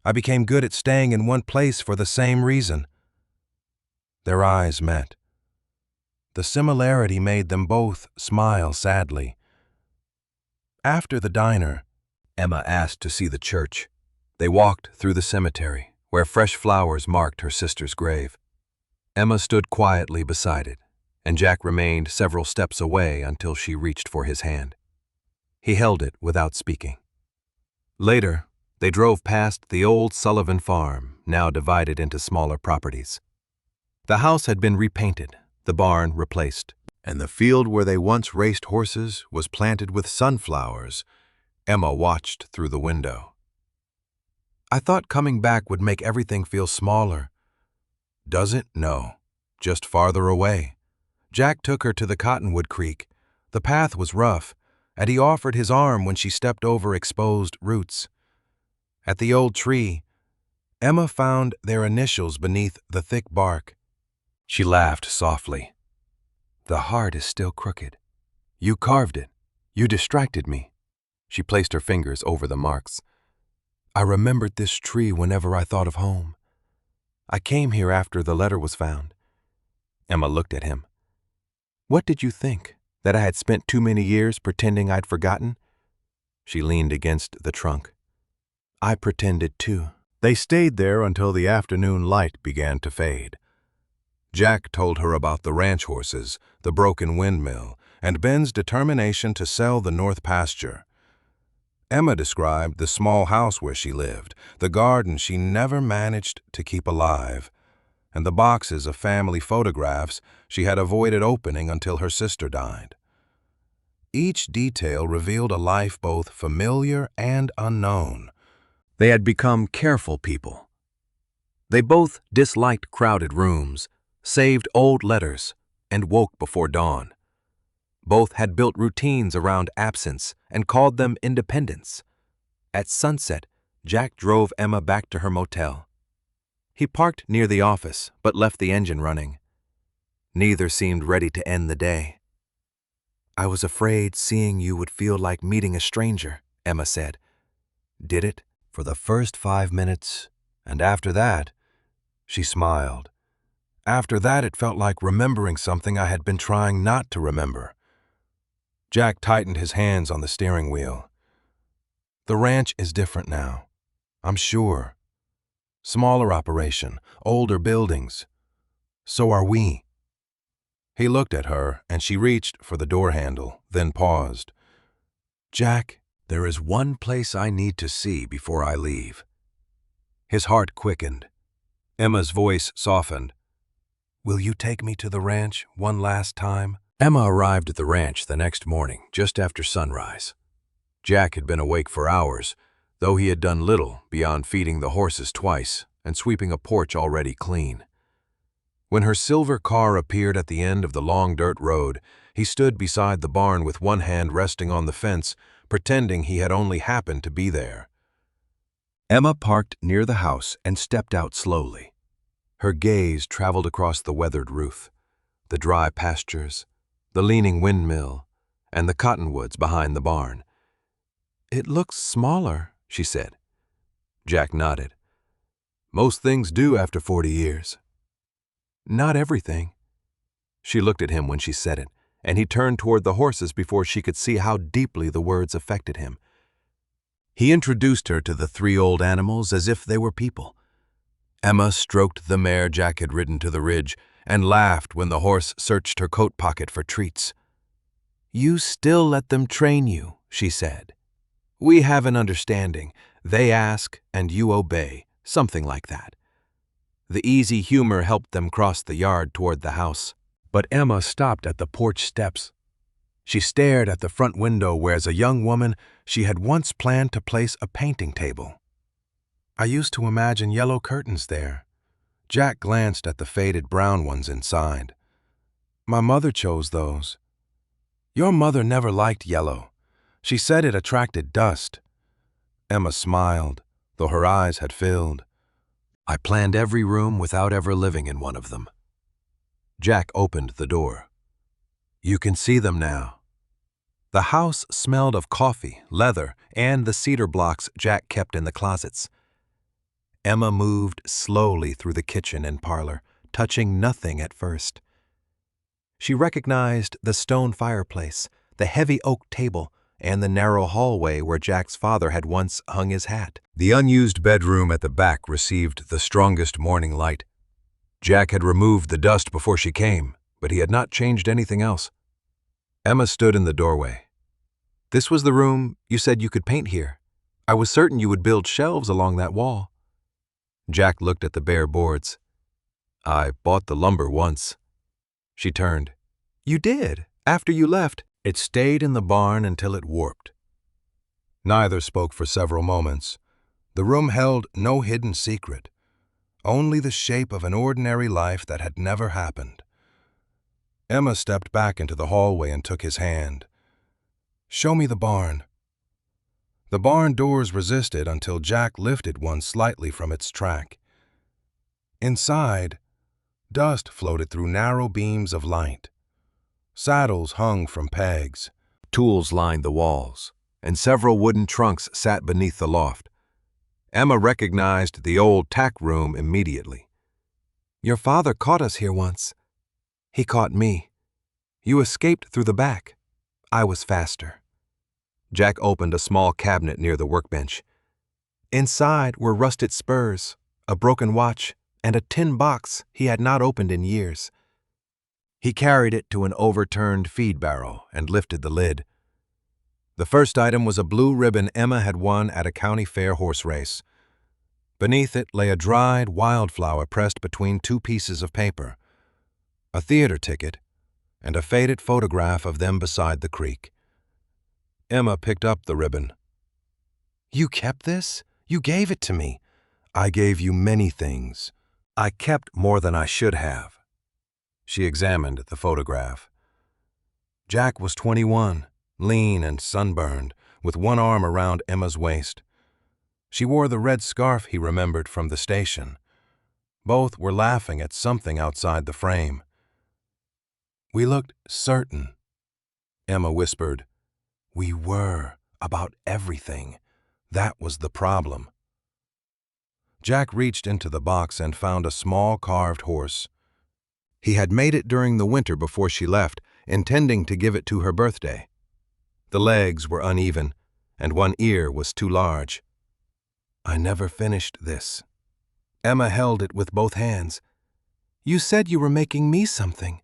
I became good at staying in one place for the same reason. Their eyes met. The similarity made them both smile sadly. After the diner, Emma asked to see the church. They walked through the cemetery, where fresh flowers marked her sister's grave. Emma stood quietly beside it, and Jack remained several steps away until she reached for his hand. He held it without speaking. Later, they drove past the old Sullivan farm, now divided into smaller properties. The house had been repainted, the barn replaced, and the field where they once raced horses was planted with sunflowers. Emma watched through the window. I thought coming back would make everything feel smaller. Does it? No, just farther away. Jack took her to the Cottonwood Creek. The path was rough, and he offered his arm when she stepped over exposed roots. At the old tree, Emma found their initials beneath the thick bark. She laughed softly. The heart is still crooked. You carved it. You distracted me. She placed her fingers over the marks. I remembered this tree whenever I thought of home. I came here after the letter was found. Emma looked at him. What did you think? That I had spent too many years pretending I'd forgotten? She leaned against the trunk. I pretended too. They stayed there until the afternoon light began to fade. Jack told her about the ranch horses, the broken windmill, and Ben's determination to sell the north pasture. Emma described the small house where she lived, the garden she never managed to keep alive, and the boxes of family photographs she had avoided opening until her sister died. Each detail revealed a life both familiar and unknown. They had become careful people. They both disliked crowded rooms, saved old letters, and woke before dawn. Both had built routines around absence and called them independence. At sunset, Jack drove Emma back to her motel. He parked near the office, but left the engine running. Neither seemed ready to end the day. "I was afraid seeing you would feel like meeting a stranger," Emma said. "Did it?" "For the first 5 minutes, and after that," she smiled. "After that, it felt like remembering something I had been trying not to remember." Jack tightened his hands on the steering wheel. "The ranch is different now, I'm sure. Smaller operation, older buildings. So are we." He looked at her, and she reached for the door handle, then paused. "Jack, there is one place I need to see before I leave." His heart quickened. Emma's voice softened. "Will you take me to the ranch one last time?" Emma arrived at the ranch the next morning, just after sunrise. Jack had been awake for hours, though he had done little beyond feeding the horses twice and sweeping a porch already clean. When her silver car appeared at the end of the long dirt road, he stood beside the barn with one hand resting on the fence, pretending he had only happened to be there. Emma parked near the house and stepped out slowly. Her gaze traveled across the weathered roof, the dry pastures, the leaning windmill, and the cottonwoods behind the barn. "It looks smaller," she said. Jack nodded. "Most things do after 40 years. Not everything." She looked at him when she said it, and he turned toward the horses before she could see how deeply the words affected him. He introduced her to the 3 old animals as if they were people. Emma stroked the mare Jack had ridden to the ridge and laughed when the horse searched her coat pocket for treats. "You still let them train you," she said. "We have an understanding. They ask and you obey," something like that. The easy humor helped them cross the yard toward the house. But Emma stopped at the porch steps. She stared at the front window where, as a young woman, she had once planned to place a painting table. "I used to imagine yellow curtains there." Jack glanced at the faded brown ones inside. "My mother chose those." "Your mother never liked yellow. She said it attracted dust." Emma smiled, though her eyes had filled. "I planned every room without ever living in one of them." Jack opened the door. "You can see them now." The house smelled of coffee, leather, and the cedar blocks Jack kept in the closets. Emma moved slowly through the kitchen and parlor, touching nothing at first. She recognized the stone fireplace, the heavy oak table, and the narrow hallway where Jack's father had once hung his hat. The unused bedroom at the back received the strongest morning light. Jack had removed the dust before she came, but he had not changed anything else. Emma stood in the doorway. "This was the room you said you could paint here. I was certain you would build shelves along that wall." Jack looked at the bare boards. "I bought the lumber once." She turned. "You did? After you left?" "It stayed in the barn until it warped." Neither spoke for several moments. The room held no hidden secret, only the shape of an ordinary life that had never happened. Emma stepped back into the hallway and took his hand. "Show me the barn." The barn doors resisted until Jack lifted one slightly from its track. Inside, dust floated through narrow beams of light. Saddles hung from pegs. Tools lined the walls, and several wooden trunks sat beneath the loft. Emma recognized the old tack room immediately. "Your father caught us here once." "He caught me. You escaped through the back. I was faster." Jack opened a small cabinet near the workbench. Inside were rusted spurs, a broken watch, and a tin box he had not opened in years. He carried it to an overturned feed barrel and lifted the lid. The first item was a blue ribbon Emma had won at a county fair horse race. Beneath it lay a dried wildflower pressed between two pieces of paper, a theater ticket, and a faded photograph of them beside the creek. Emma picked up the ribbon. "You kept this? You gave it to me." "I gave you many things. I kept more than I should have." She examined the photograph. Jack was 21, lean and sunburned, with one arm around Emma's waist. She wore the red scarf he remembered from the station. Both were laughing at something outside the frame. "We looked certain," Emma whispered. "We were, about everything. That was the problem." Jack reached into the box and found a small carved horse. He had made it during the winter before she left, intending to give it to her birthday. The legs were uneven, and one ear was too large. "I never finished this." Emma held it with both hands. "You said you were making me something."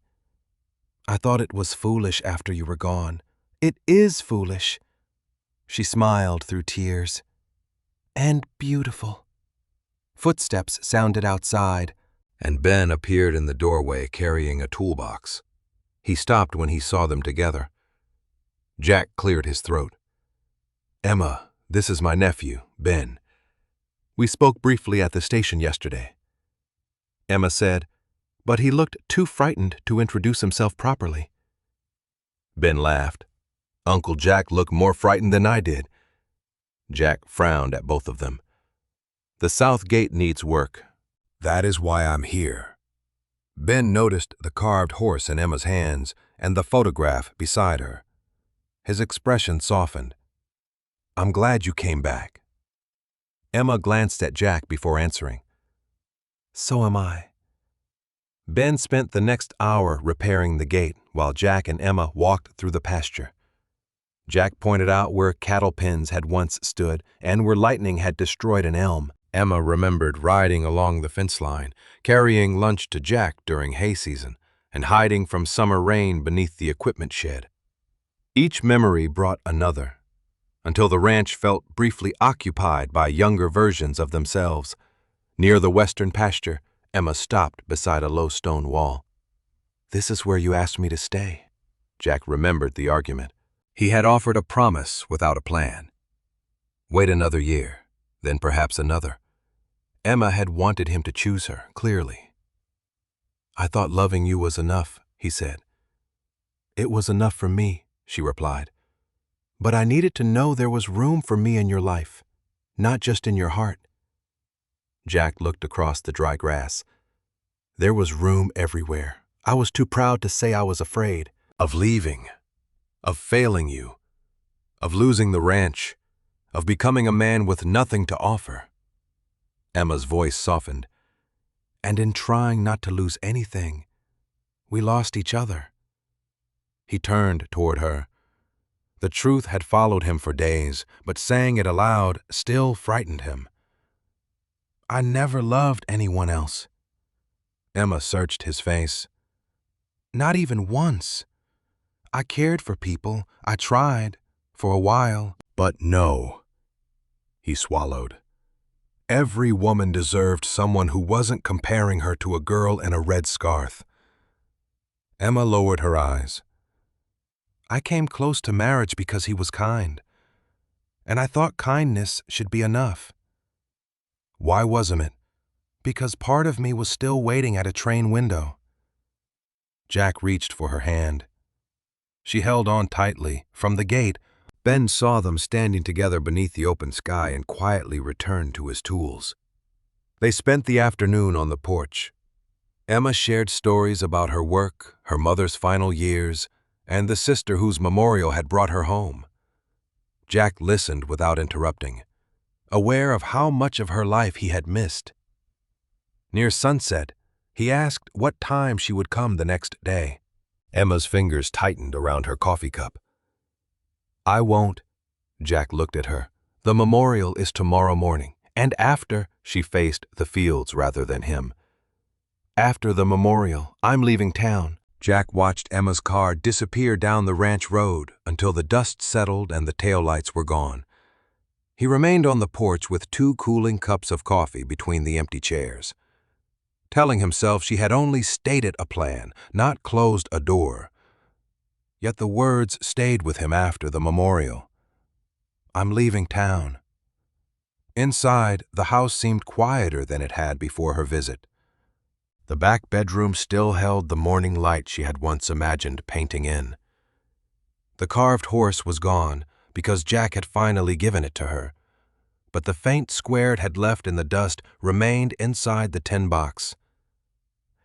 "I thought it was foolish after you were gone." "It is foolish." She smiled through tears. "And beautiful." Footsteps sounded outside, and Ben appeared in the doorway carrying a toolbox. He stopped when he saw them together. Jack cleared his throat. "Emma, this is my nephew, Ben. We spoke briefly at the station yesterday." Emma said, but he looked too frightened to introduce himself properly. Ben laughed. "Uncle Jack looked more frightened than I did." Jack frowned at both of them. "The south gate needs work. That is why I'm here." Ben noticed the carved horse in Emma's hands and the photograph beside her. His expression softened. "I'm glad you came back." Emma glanced at Jack before answering. "So am I." Ben spent the next hour repairing the gate while Jack and Emma walked through the pasture. Jack pointed out where cattle pens had once stood and where lightning had destroyed an elm. Emma remembered riding along the fence line, carrying lunch to Jack during hay season, and hiding from summer rain beneath the equipment shed. Each memory brought another, until the ranch felt briefly occupied by younger versions of themselves. Near the western pasture, Emma stopped beside a low stone wall. "This is where you asked me to stay." Jack remembered the argument. He had offered a promise without a plan. Wait another year, then perhaps another. Emma had wanted him to choose her, clearly. "I thought loving you was enough," he said. "It was enough for me," she replied. "But I needed to know there was room for me in your life, not just in your heart." Jack looked across the dry grass. There was room everywhere. I was too proud to say I was afraid of leaving, of failing you, of losing the ranch, of becoming a man with nothing to offer. Emma's voice softened. "And in trying not to lose anything, we lost each other." He turned toward her. The truth had followed him for days, but saying it aloud still frightened him. "I never loved anyone else." Emma searched his face. "Not even once. I cared for people. I tried, for a while. But no." He swallowed. Every woman deserved someone who wasn't comparing her to a girl in a red scarf. Emma lowered her eyes. "I came close to marriage because he was kind, and I thought kindness should be enough." "Why wasn't it?" "Because part of me was still waiting at a train window." Jack reached for her hand. She held on tightly. From the gate, Ben saw them standing together beneath the open sky and quietly returned to his tools. They spent the afternoon on the porch. Emma shared stories about her work, her mother's final years, and the sister whose memorial had brought her home. Jack listened without interrupting, aware of how much of her life he had missed. Near sunset, he asked what time she would come the next day. Emma's fingers tightened around her coffee cup. "I won't." Jack looked at her. "The memorial is tomorrow morning, and after," she faced the fields rather than him. "After the memorial, I'm leaving town." Jack watched Emma's car disappear down the ranch road until the dust settled and the taillights were gone. He remained on the porch with 2 cooling cups of coffee between the empty chairs, telling himself she had only stated a plan, not closed a door. Yet the words stayed with him after the memorial. "I'm leaving town." Inside, the house seemed quieter than it had before her visit. The back bedroom still held the morning light she had once imagined painting in. The carved horse was gone because Jack had finally given it to her, but the faint square it had left in the dust remained inside the tin box.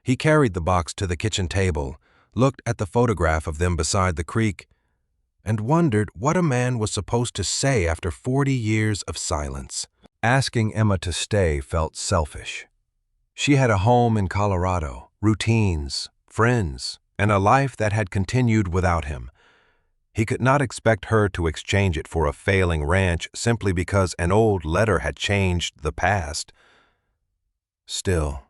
He carried the box to the kitchen table, looked at the photograph of them beside the creek, and wondered what a man was supposed to say after 40 years of silence. Asking Emma to stay felt selfish. She had a home in Colorado, routines, friends, and a life that had continued without him. He could not expect her to exchange it for a failing ranch simply because an old letter had changed the past. Still,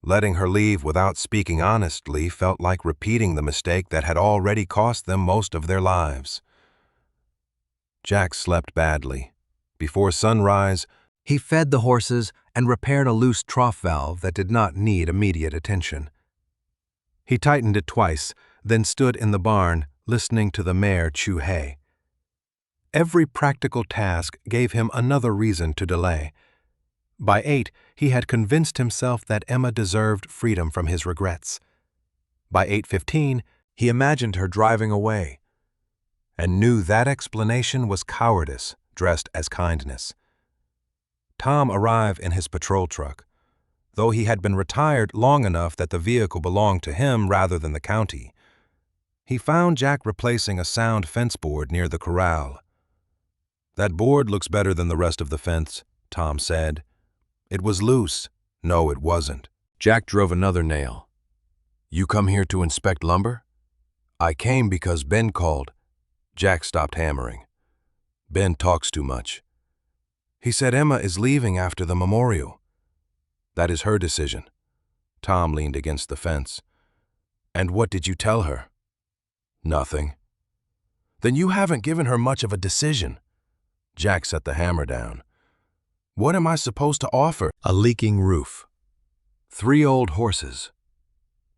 letting her leave without speaking honestly felt like repeating the mistake that had already cost them most of their lives. Jack slept badly. Before sunrise, he fed the horses and repaired a loose trough valve that did not need immediate attention. He tightened it twice, then stood in the barn, listening to the mare chew hay. Every practical task gave him another reason to delay. By 8, he had convinced himself that Emma deserved freedom from his regrets. By 8:15, he imagined her driving away, and knew that explanation was cowardice dressed as kindness. Tom arrived in his patrol truck, though he had been retired long enough that the vehicle belonged to him rather than the county. He found Jack replacing a sound fence board near the corral. "That board looks better than the rest of the fence," Tom said. "It was loose." "No, it wasn't." Jack drove another nail. "You come here to inspect lumber?" "I came because Ben called." Jack stopped hammering. "Ben talks too much. He said Emma is leaving after the memorial." "That is her decision." Tom leaned against the fence. "And what did you tell her?" "Nothing." "Then you haven't given her much of a decision." Jack set the hammer down. "What am I supposed to offer?" "A leaking roof. 3 old horses.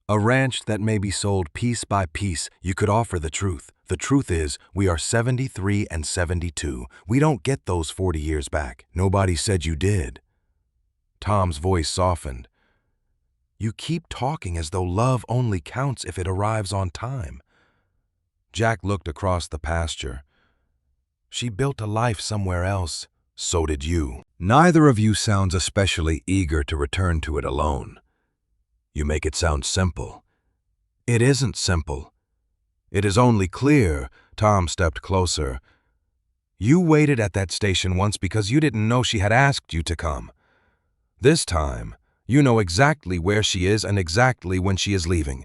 A ranch that may be sold piece by piece. You could offer the truth. The truth is, we are 73 and 72. We don't get those 40 years back. Nobody said you did." Tom's voice softened. "You keep talking as though love only counts if it arrives on time." Jack looked across the pasture. "She built a life somewhere else. So did you. Neither of you sounds especially eager to return to it alone. You make it sound simple. It isn't simple. It is only clear." Tom stepped closer. "You waited at that station once because you didn't know she had asked you to come. This time, you know exactly where she is and exactly when she is leaving.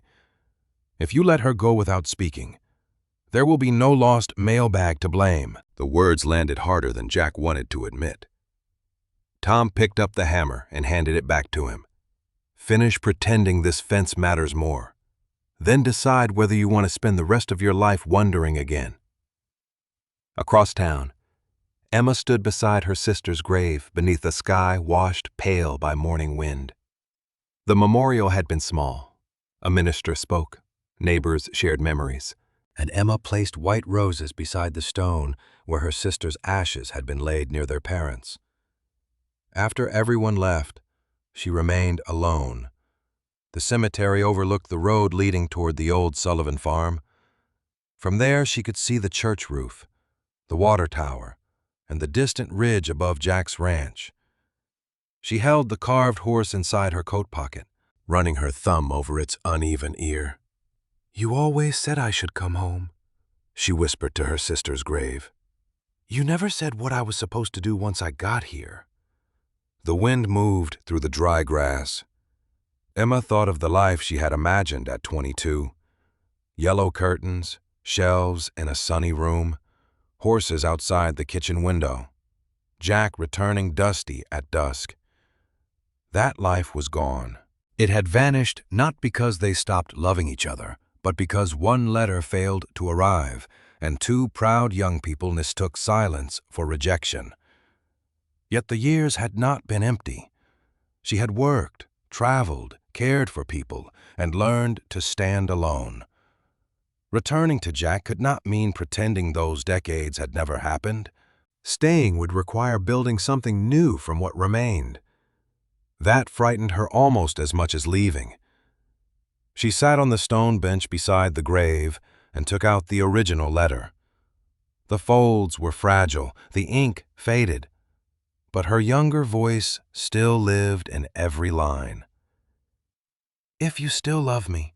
If you let her go without speaking, there will be no lost mailbag to blame." The words landed harder than Jack wanted to admit. Tom picked up the hammer and handed it back to him. "Finish pretending this fence matters more. Then decide whether you want to spend the rest of your life wondering again." Across town, Emma stood beside her sister's grave beneath a sky washed pale by morning wind. The memorial had been small. A minister spoke. Neighbors shared memories. And Emma placed white roses beside the stone where her sister's ashes had been laid near their parents. After everyone left, she remained alone. The cemetery overlooked the road leading toward the old Sullivan farm. From there she could see the church roof, the water tower, and the distant ridge above Jack's ranch. She held the carved horse inside her coat pocket, running her thumb over its uneven ear. "You always said I should come home," she whispered to her sister's grave. "You never said what I was supposed to do once I got here." The wind moved through the dry grass. Emma thought of the life she had imagined at 22. Yellow curtains, shelves in a sunny room, horses outside the kitchen window, Jack returning dusty at dusk. That life was gone. It had vanished not because they stopped loving each other, but because one letter failed to arrive, and two proud young people mistook silence for rejection. Yet the years had not been empty. She had worked, traveled, cared for people, and learned to stand alone. Returning to Jack could not mean pretending those decades had never happened. Staying would require building something new from what remained. That frightened her almost as much as leaving. She sat on the stone bench beside the grave and took out the original letter. The folds were fragile, the ink faded, but her younger voice still lived in every line. "If you still love me,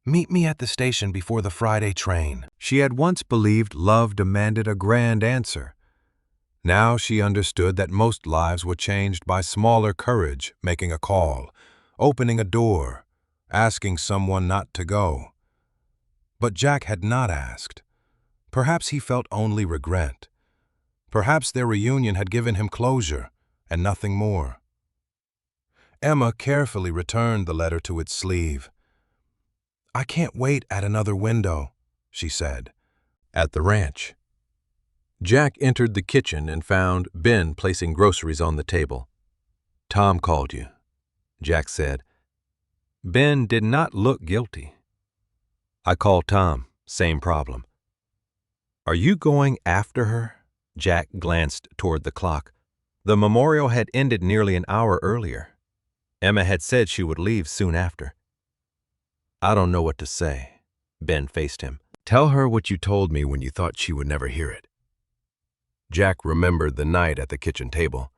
meet me at the station before the Friday train." She had once believed love demanded a grand answer. Now she understood that most lives were changed by smaller courage, making a call, opening a door, asking someone not to go. But Jack had not asked. Perhaps he felt only regret. Perhaps their reunion had given him closure, and nothing more. Emma carefully returned the letter to its sleeve. "I can't wait at another window," she said. At the ranch, Jack entered the kitchen and found Ben placing groceries on the table. "Tom called you," Jack said. Ben did not look guilty. "I called Tom, same problem." "Are you going after her?" Jack glanced toward the clock. The memorial had ended nearly an hour earlier. Emma had said she would leave soon after. "I don't know what to say," Ben faced him. "Tell her what you told me when you thought she would never hear it." Jack remembered the night at the kitchen table,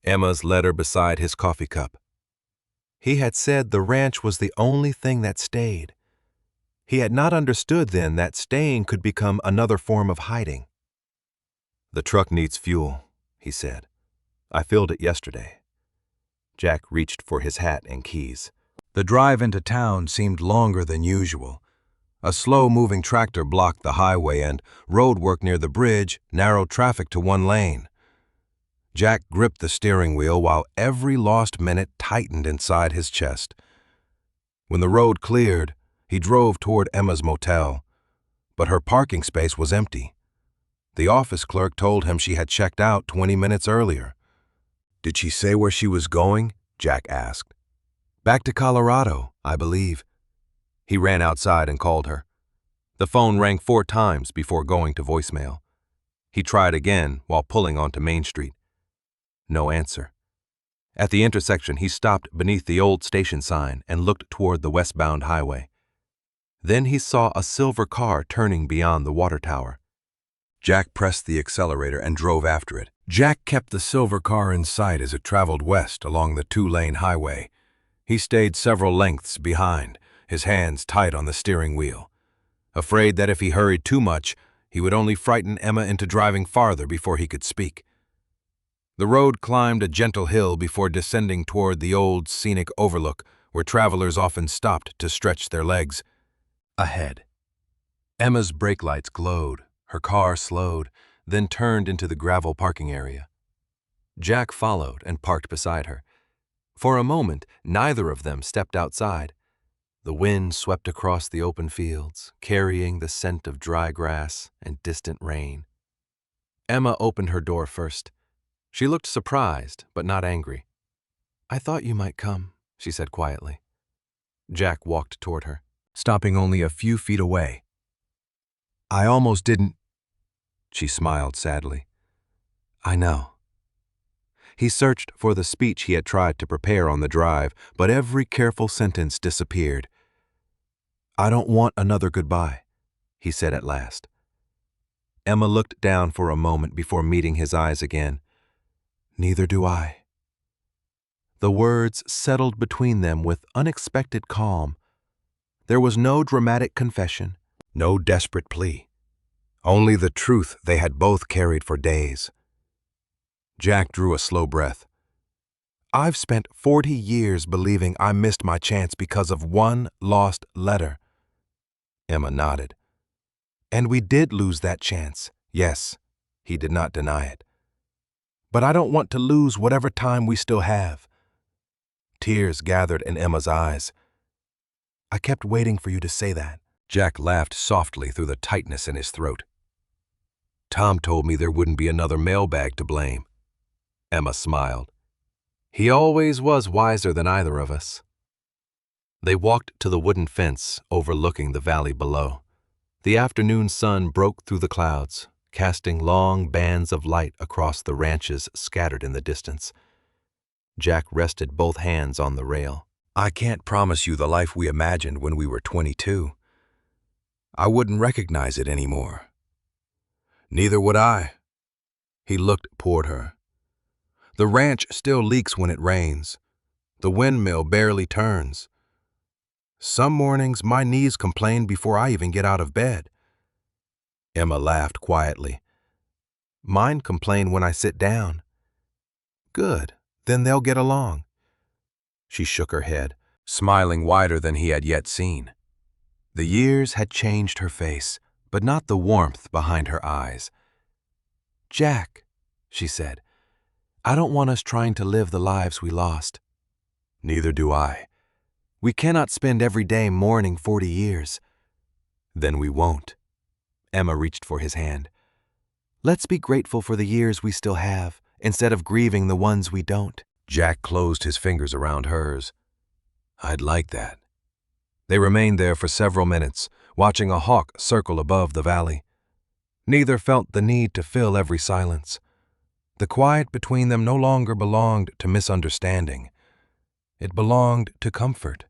Emma's letter beside his coffee cup. He had said the ranch was the only thing that stayed. He had not understood then that staying could become another form of hiding. "The truck needs fuel," he said. "I filled it yesterday." Jack reached for his hat and keys. The drive into town seemed longer than usual. A slow-moving tractor blocked the highway, and roadwork near the bridge narrowed traffic to one lane. Jack gripped the steering wheel while every lost minute tightened inside his chest. When the road cleared, he drove toward Emma's motel, but her parking space was empty. The office clerk told him she had checked out 20 minutes earlier. "Did she say where she was going?" Jack asked. "Back to Colorado, I believe." He ran outside and called her. The phone rang 4 times before going to voicemail. He tried again while pulling onto Main Street. No answer. At the intersection, he stopped beneath the old station sign and looked toward the westbound highway. Then he saw a silver car turning beyond the water tower. Jack pressed the accelerator and drove after it. Jack kept the silver car in sight as it traveled west along the 2-lane highway. He stayed several lengths behind, his hands tight on the steering wheel, afraid that if he hurried too much, he would only frighten Emma into driving farther before he could speak. The road climbed a gentle hill before descending toward the old scenic overlook where travelers often stopped to stretch their legs. Ahead, Emma's brake lights glowed, her car slowed, then turned into the gravel parking area. Jack followed and parked beside her. For a moment, neither of them stepped outside. The wind swept across the open fields, carrying the scent of dry grass and distant rain. Emma opened her door first. She looked surprised, but not angry. "I thought you might come," she said quietly. Jack walked toward her, stopping only a few feet away. "I almost didn't." She smiled sadly. "I know." He searched for the speech he had tried to prepare on the drive, but every careful sentence disappeared. "I don't want another goodbye," he said at last. Emma looked down for a moment before meeting his eyes again. "Neither do I." The words settled between them with unexpected calm. There was no dramatic confession, no desperate plea, only the truth they had both carried for days. Jack drew a slow breath. "I've spent 40 years believing I missed my chance because of one lost letter." Emma nodded. "And we did lose that chance, yes," he did not deny it. "But I don't want to lose whatever time we still have." Tears gathered in Emma's eyes. "I kept waiting for you to say that," Jack laughed softly through the tightness in his throat. Tom told me there wouldn't be another mailbag to blame. Emma smiled. He always was wiser than either of us. They walked to the wooden fence overlooking the valley below. The afternoon sun broke through the clouds, casting long bands of light across the ranches scattered in the distance. Jack rested both hands on the rail. I can't promise you the life we imagined when we were 22. I wouldn't recognize it anymore. Neither would I. He looked toward her. The ranch still leaks when it rains. The windmill barely turns. Some mornings my knees complain before I even get out of bed. Emma laughed quietly. Mine complain when I sit down. Good, then they'll get along. She shook her head, smiling wider than he had yet seen. The years had changed her face, but not the warmth behind her eyes. Jack, she said, I don't want us trying to live the lives we lost. Neither do I. We cannot spend every day mourning 40 years. Then we won't. Emma reached for his hand. Let's be grateful for the years we still have, instead of grieving the ones we don't. Jack closed his fingers around hers. I'd like that. They remained there for several minutes, watching a hawk circle above the valley. Neither felt the need to fill every silence. The quiet between them no longer belonged to misunderstanding. It belonged to comfort.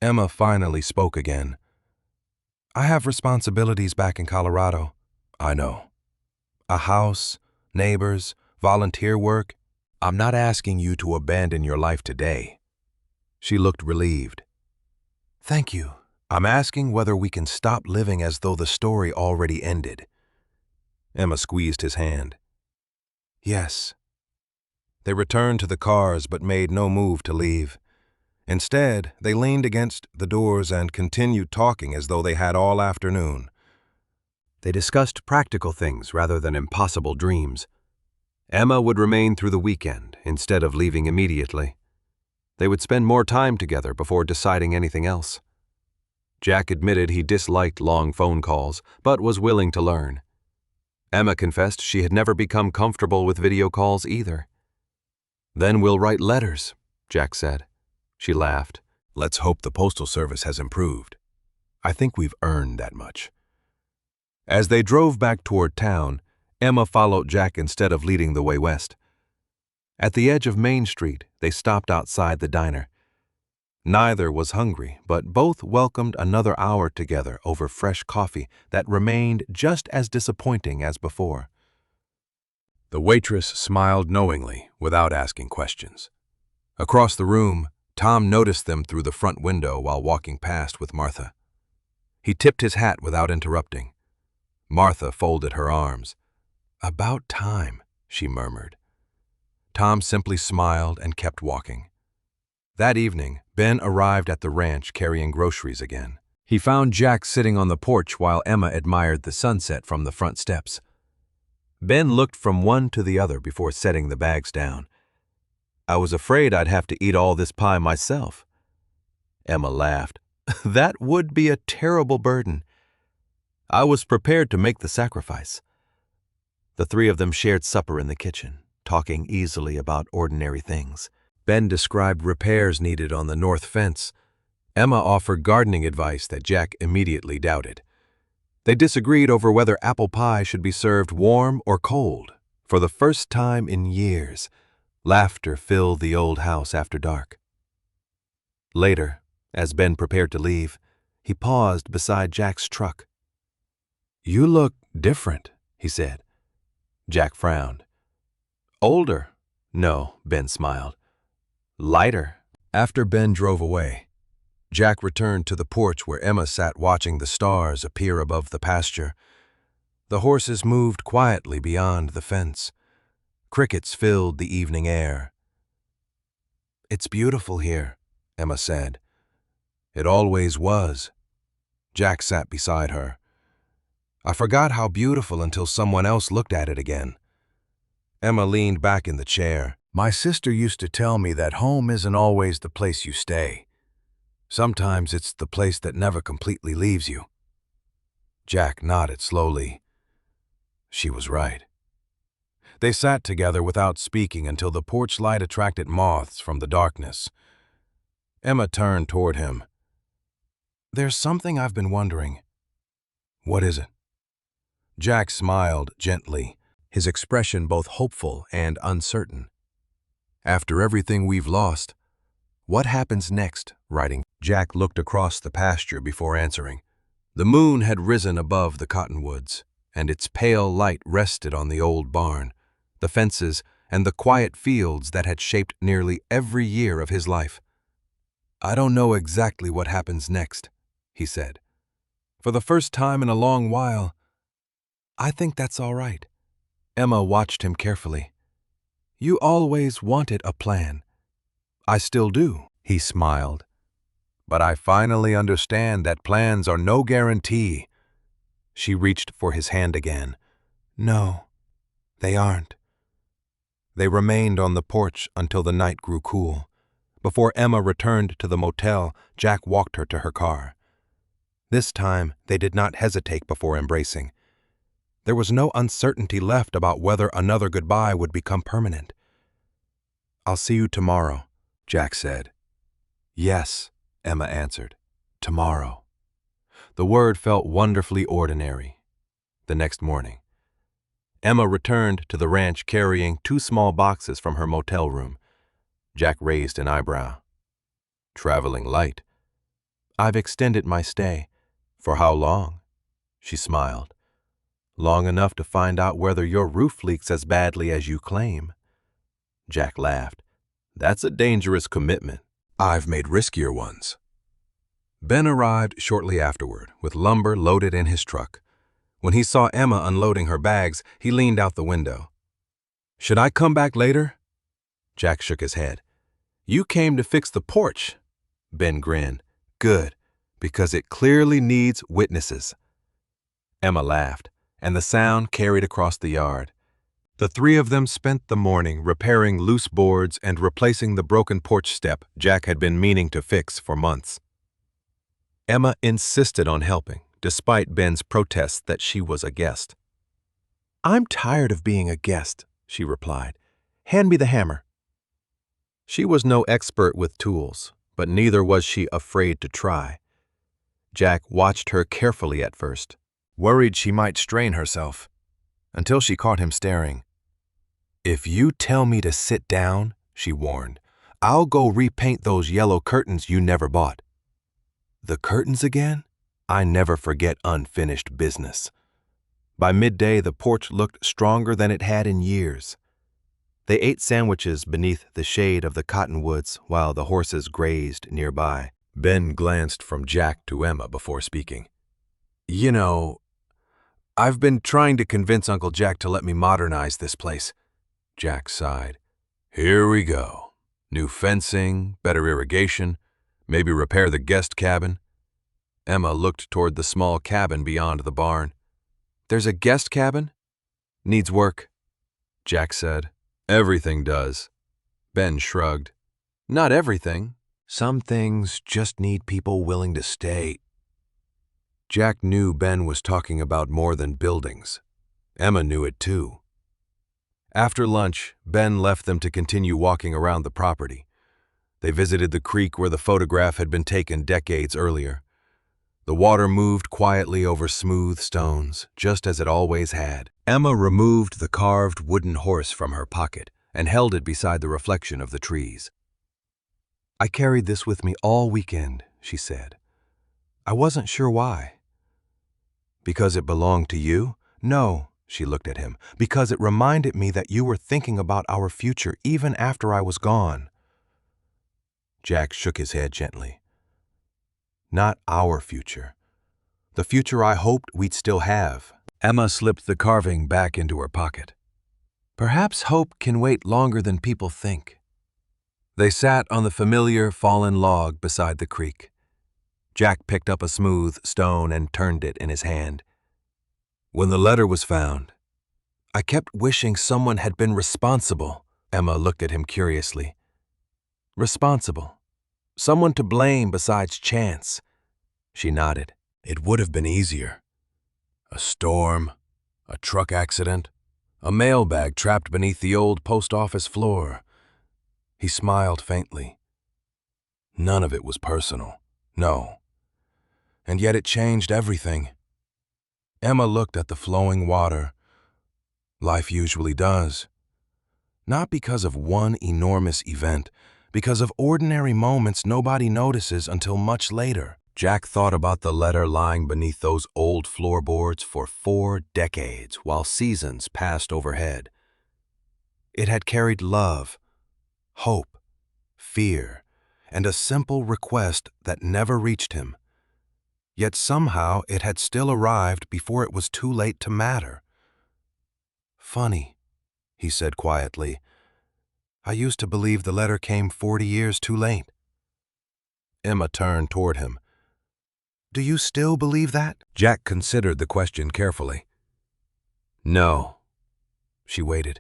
Emma finally spoke again. I have responsibilities back in Colorado. I know. A house, neighbors, volunteer work. I'm not asking you to abandon your life today. She looked relieved. Thank you. I'm asking whether we can stop living as though the story already ended. Emma squeezed his hand. Yes. They returned to the cars but made no move to leave. Instead, they leaned against the doors and continued talking as though they had all afternoon. They discussed practical things rather than impossible dreams. Emma would remain through the weekend instead of leaving immediately. They would spend more time together before deciding anything else. Jack admitted he disliked long phone calls, but was willing to learn. Emma confessed she had never become comfortable with video calls either. Then we'll write letters, Jack said. She laughed. Let's hope the Postal Service has improved. I think we've earned that much. As they drove back toward town, Emma followed Jack instead of leading the way west. At the edge of Main Street, they stopped outside the diner. Neither was hungry, but both welcomed another hour together over fresh coffee that remained just as disappointing as before. The waitress smiled knowingly, without asking questions. Across the room, Tom noticed them through the front window while walking past with Martha. He tipped his hat without interrupting. Martha folded her arms. About time, she murmured. Tom simply smiled and kept walking. That evening, Ben arrived at the ranch carrying groceries again. He found Jack sitting on the porch while Emma admired the sunset from the front steps. Ben looked from one to the other before setting the bags down. I was afraid I'd have to eat all this pie myself. Emma laughed. That would be a terrible burden. I was prepared to make the sacrifice. The three of them shared supper in the kitchen, talking easily about ordinary things. Ben described repairs needed on the north fence. Emma offered gardening advice that Jack immediately doubted. They disagreed over whether apple pie should be served warm or cold. For the first time in years, laughter filled the old house after dark. Later, as Ben prepared to leave, he paused beside Jack's truck. You look different, he said. Jack frowned. Older? No, Ben smiled. Lighter. After Ben drove away, Jack returned to the porch where Emma sat watching the stars appear above the pasture. The horses moved quietly beyond the fence. Crickets filled the evening air. It's beautiful here, Emma said. It always was. Jack sat beside her. I forgot how beautiful until someone else looked at it again. Emma leaned back in the chair. My sister used to tell me that home isn't always the place you stay. Sometimes it's the place that never completely leaves you. Jack nodded slowly. She was right. They sat together without speaking until the porch light attracted moths from the darkness. Emma turned toward him. "There's something I've been wondering." "What is it?" Jack smiled gently, his expression both hopeful and uncertain. "After everything we've lost, what happens next, writing?" Jack looked across the pasture before answering. The moon had risen above the cottonwoods, and its pale light rested on the old barn, the fences, and the quiet fields that had shaped nearly every year of his life. "I don't know exactly what happens next," he said. "For the first time in a long while, I think that's all right." Emma watched him carefully. "You always wanted a plan." "I still do," he smiled. "But I finally understand that plans are no guarantee." She reached for his hand again. "No, they aren't." They remained on the porch until the night grew cool. Before Emma returned to the motel, Jack walked her to her car. This time, they did not hesitate before embracing. There was no uncertainty left about whether another goodbye would become permanent. "I'll see you tomorrow," Jack said. "Yes," Emma answered. "Tomorrow." The word felt wonderfully ordinary. The next morning, Emma returned to the ranch carrying 2 small boxes from her motel room. Jack raised an eyebrow. "Traveling light." "I've extended my stay." "For how long?" She smiled. "Long enough to find out whether your roof leaks as badly as you claim." Jack laughed. "That's a dangerous commitment." "I've made riskier ones." Ben arrived shortly afterward, with lumber loaded in his truck. When he saw Emma unloading her bags, he leaned out the window. "Should I come back later?" Jack shook his head. "You came to fix the porch." Ben grinned. "Good, because it clearly needs witnesses." Emma laughed, and the sound carried across the yard. The 3 of them spent the morning repairing loose boards and replacing the broken porch step Jack had been meaning to fix for months. Emma insisted on helping, despite Ben's protests that she was a guest. "I'm tired of being a guest," she replied. "Hand me the hammer." She was no expert with tools, but neither was she afraid to try. Jack watched her carefully at first, worried she might strain herself, until she caught him staring. "If you tell me to sit down," she warned, "I'll go repaint those yellow curtains you never bought." "The curtains again?" "I never forget unfinished business." By midday, the porch looked stronger than it had in years. They ate sandwiches beneath the shade of the cottonwoods while the horses grazed nearby. Ben glanced from Jack to Emma before speaking. "You know, I've been trying to convince Uncle Jack to let me modernize this place." Jack sighed. "Here we go. New fencing, better irrigation, maybe repair the guest cabin." Emma looked toward the small cabin beyond the barn. "There's a guest cabin?" "Needs work," Jack said. "Everything does." Ben shrugged. "Not everything. Some things just need people willing to stay." Jack knew Ben was talking about more than buildings. Emma knew it too. After lunch, Ben left them to continue walking around the property. They visited the creek where the photograph had been taken decades earlier. The water moved quietly over smooth stones, just as it always had. Emma removed the carved wooden horse from her pocket and held it beside the reflection of the trees. "I carried this with me all weekend," she said. "I wasn't sure why." "Because it belonged to you?" "No," she looked at him, "because it reminded me that you were thinking about our future even after I was gone." Jack shook his head gently. "Not our future. The future I hoped we'd still have." Emma slipped the carving back into her pocket. "Perhaps hope can wait longer than people think." They sat on the familiar fallen log beside the creek. Jack picked up a smooth stone and turned it in his hand. "When the letter was found, I kept wishing someone had been responsible." Emma looked at him curiously. "Responsible? Someone to blame besides chance. She nodded. It would have been easier. A storm, a truck accident, a mailbag trapped beneath the old post office floor. He smiled faintly. None of it was personal. No. And yet it changed everything. Emma looked at the flowing water. Life usually does. Not because of one enormous event, because of ordinary moments nobody notices until much later. Jack thought about the letter lying beneath those old floorboards for 4 decades while seasons passed overhead. It had carried love, hope, fear, and a simple request that never reached him. Yet somehow it had still arrived before it was too late to matter. Funny, he said quietly. I used to believe the letter came 40 years too late. Emma turned toward him. Do you still believe that? Jack considered the question carefully. No. She waited.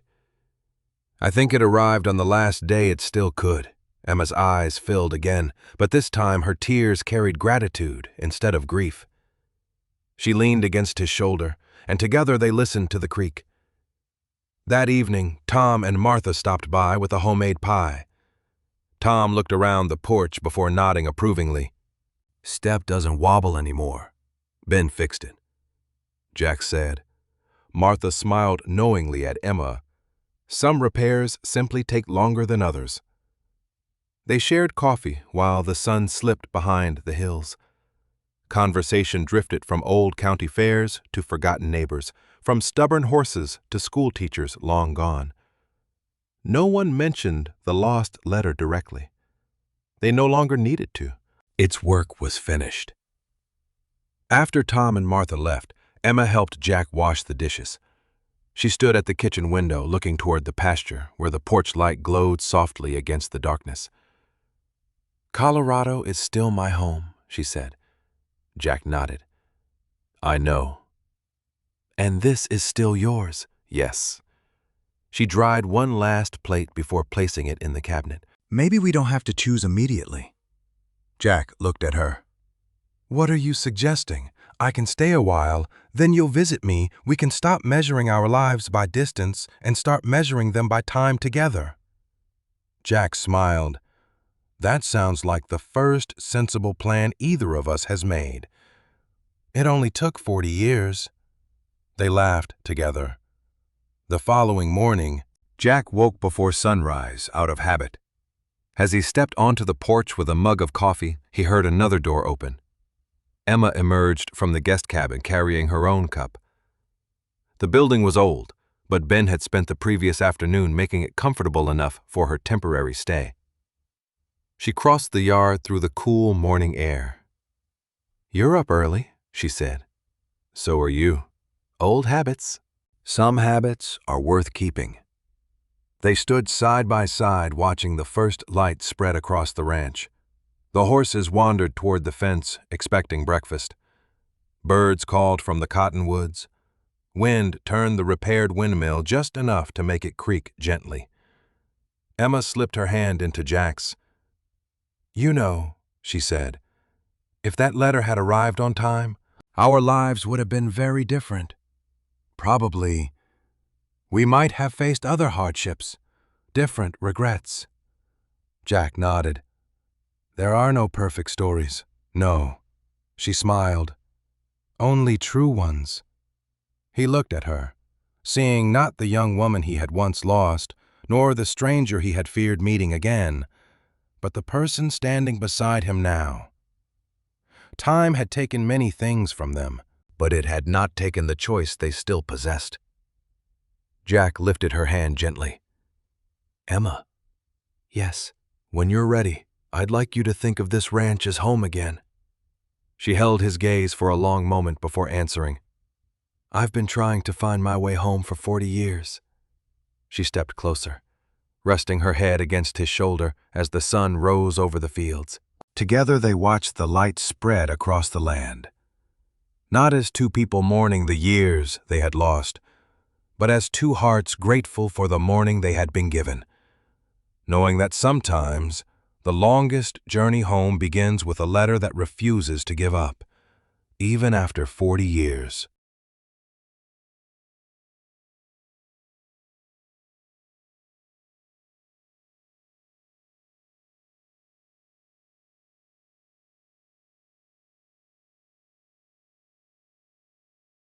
I think it arrived on the last day it still could. Emma's eyes filled again, but this time her tears carried gratitude instead of grief. She leaned against his shoulder, and together they listened to the creek. That evening, Tom and Martha stopped by with a homemade pie. Tom looked around the porch before nodding approvingly. Step doesn't wobble anymore. Ben fixed it, Jack said. Martha smiled knowingly at Emma. Some repairs simply take longer than others. They shared coffee while the sun slipped behind the hills. Conversation drifted from old county fairs to forgotten neighbors, from stubborn horses to school teachers long gone. No one mentioned the lost letter directly. They no longer needed to. Its work was finished. After Tom and Martha left, Emma helped Jack wash the dishes. She stood at the kitchen window looking toward the pasture where the porch light glowed softly against the darkness. Colorado is still my home, she said. Jack nodded. I know. And this is still yours? Yes. She dried one last plate before placing it in the cabinet. Maybe we don't have to choose immediately. Jack looked at her. What are you suggesting? I can stay a while, then you'll visit me. We can stop measuring our lives by distance and start measuring them by time together. Jack smiled. That sounds like the first sensible plan either of us has made. It only took 40 years. They laughed together. The following morning, Jack woke before sunrise out of habit. As he stepped onto the porch with a mug of coffee, he heard another door open. Emma emerged from the guest cabin carrying her own cup. The building was old, but Ben had spent the previous afternoon making it comfortable enough for her temporary stay. She crossed the yard through the cool morning air. You're up early, she said. So are you. Old habits. Some habits are worth keeping. They stood side by side watching the first light spread across the ranch. The horses wandered toward the fence, expecting breakfast. Birds called from the cottonwoods. Wind turned the repaired windmill just enough to make it creak gently. Emma slipped her hand into Jack's. You know, she said, if that letter had arrived on time, our lives would have been very different. Probably. We might have faced other hardships, different regrets. Jack nodded. There are no perfect stories. No. She smiled. Only true ones. He looked at her, seeing not the young woman he had once lost, nor the stranger he had feared meeting again, but the person standing beside him now. Time had taken many things from them, but it had not taken the choice they still possessed. Jack lifted her hand gently. Emma. Yes. When you're ready, I'd like you to think of this ranch as home again. She held his gaze for a long moment before answering. I've been trying to find my way home for 40 years. She stepped closer, resting her head against his shoulder as the sun rose over the fields. Together they watched the light spread across the land. Not as two people mourning the years they had lost, but as two hearts grateful for the morning they had been given, knowing that sometimes The longest journey home begins with a letter that refuses to give up. Even after 40 years,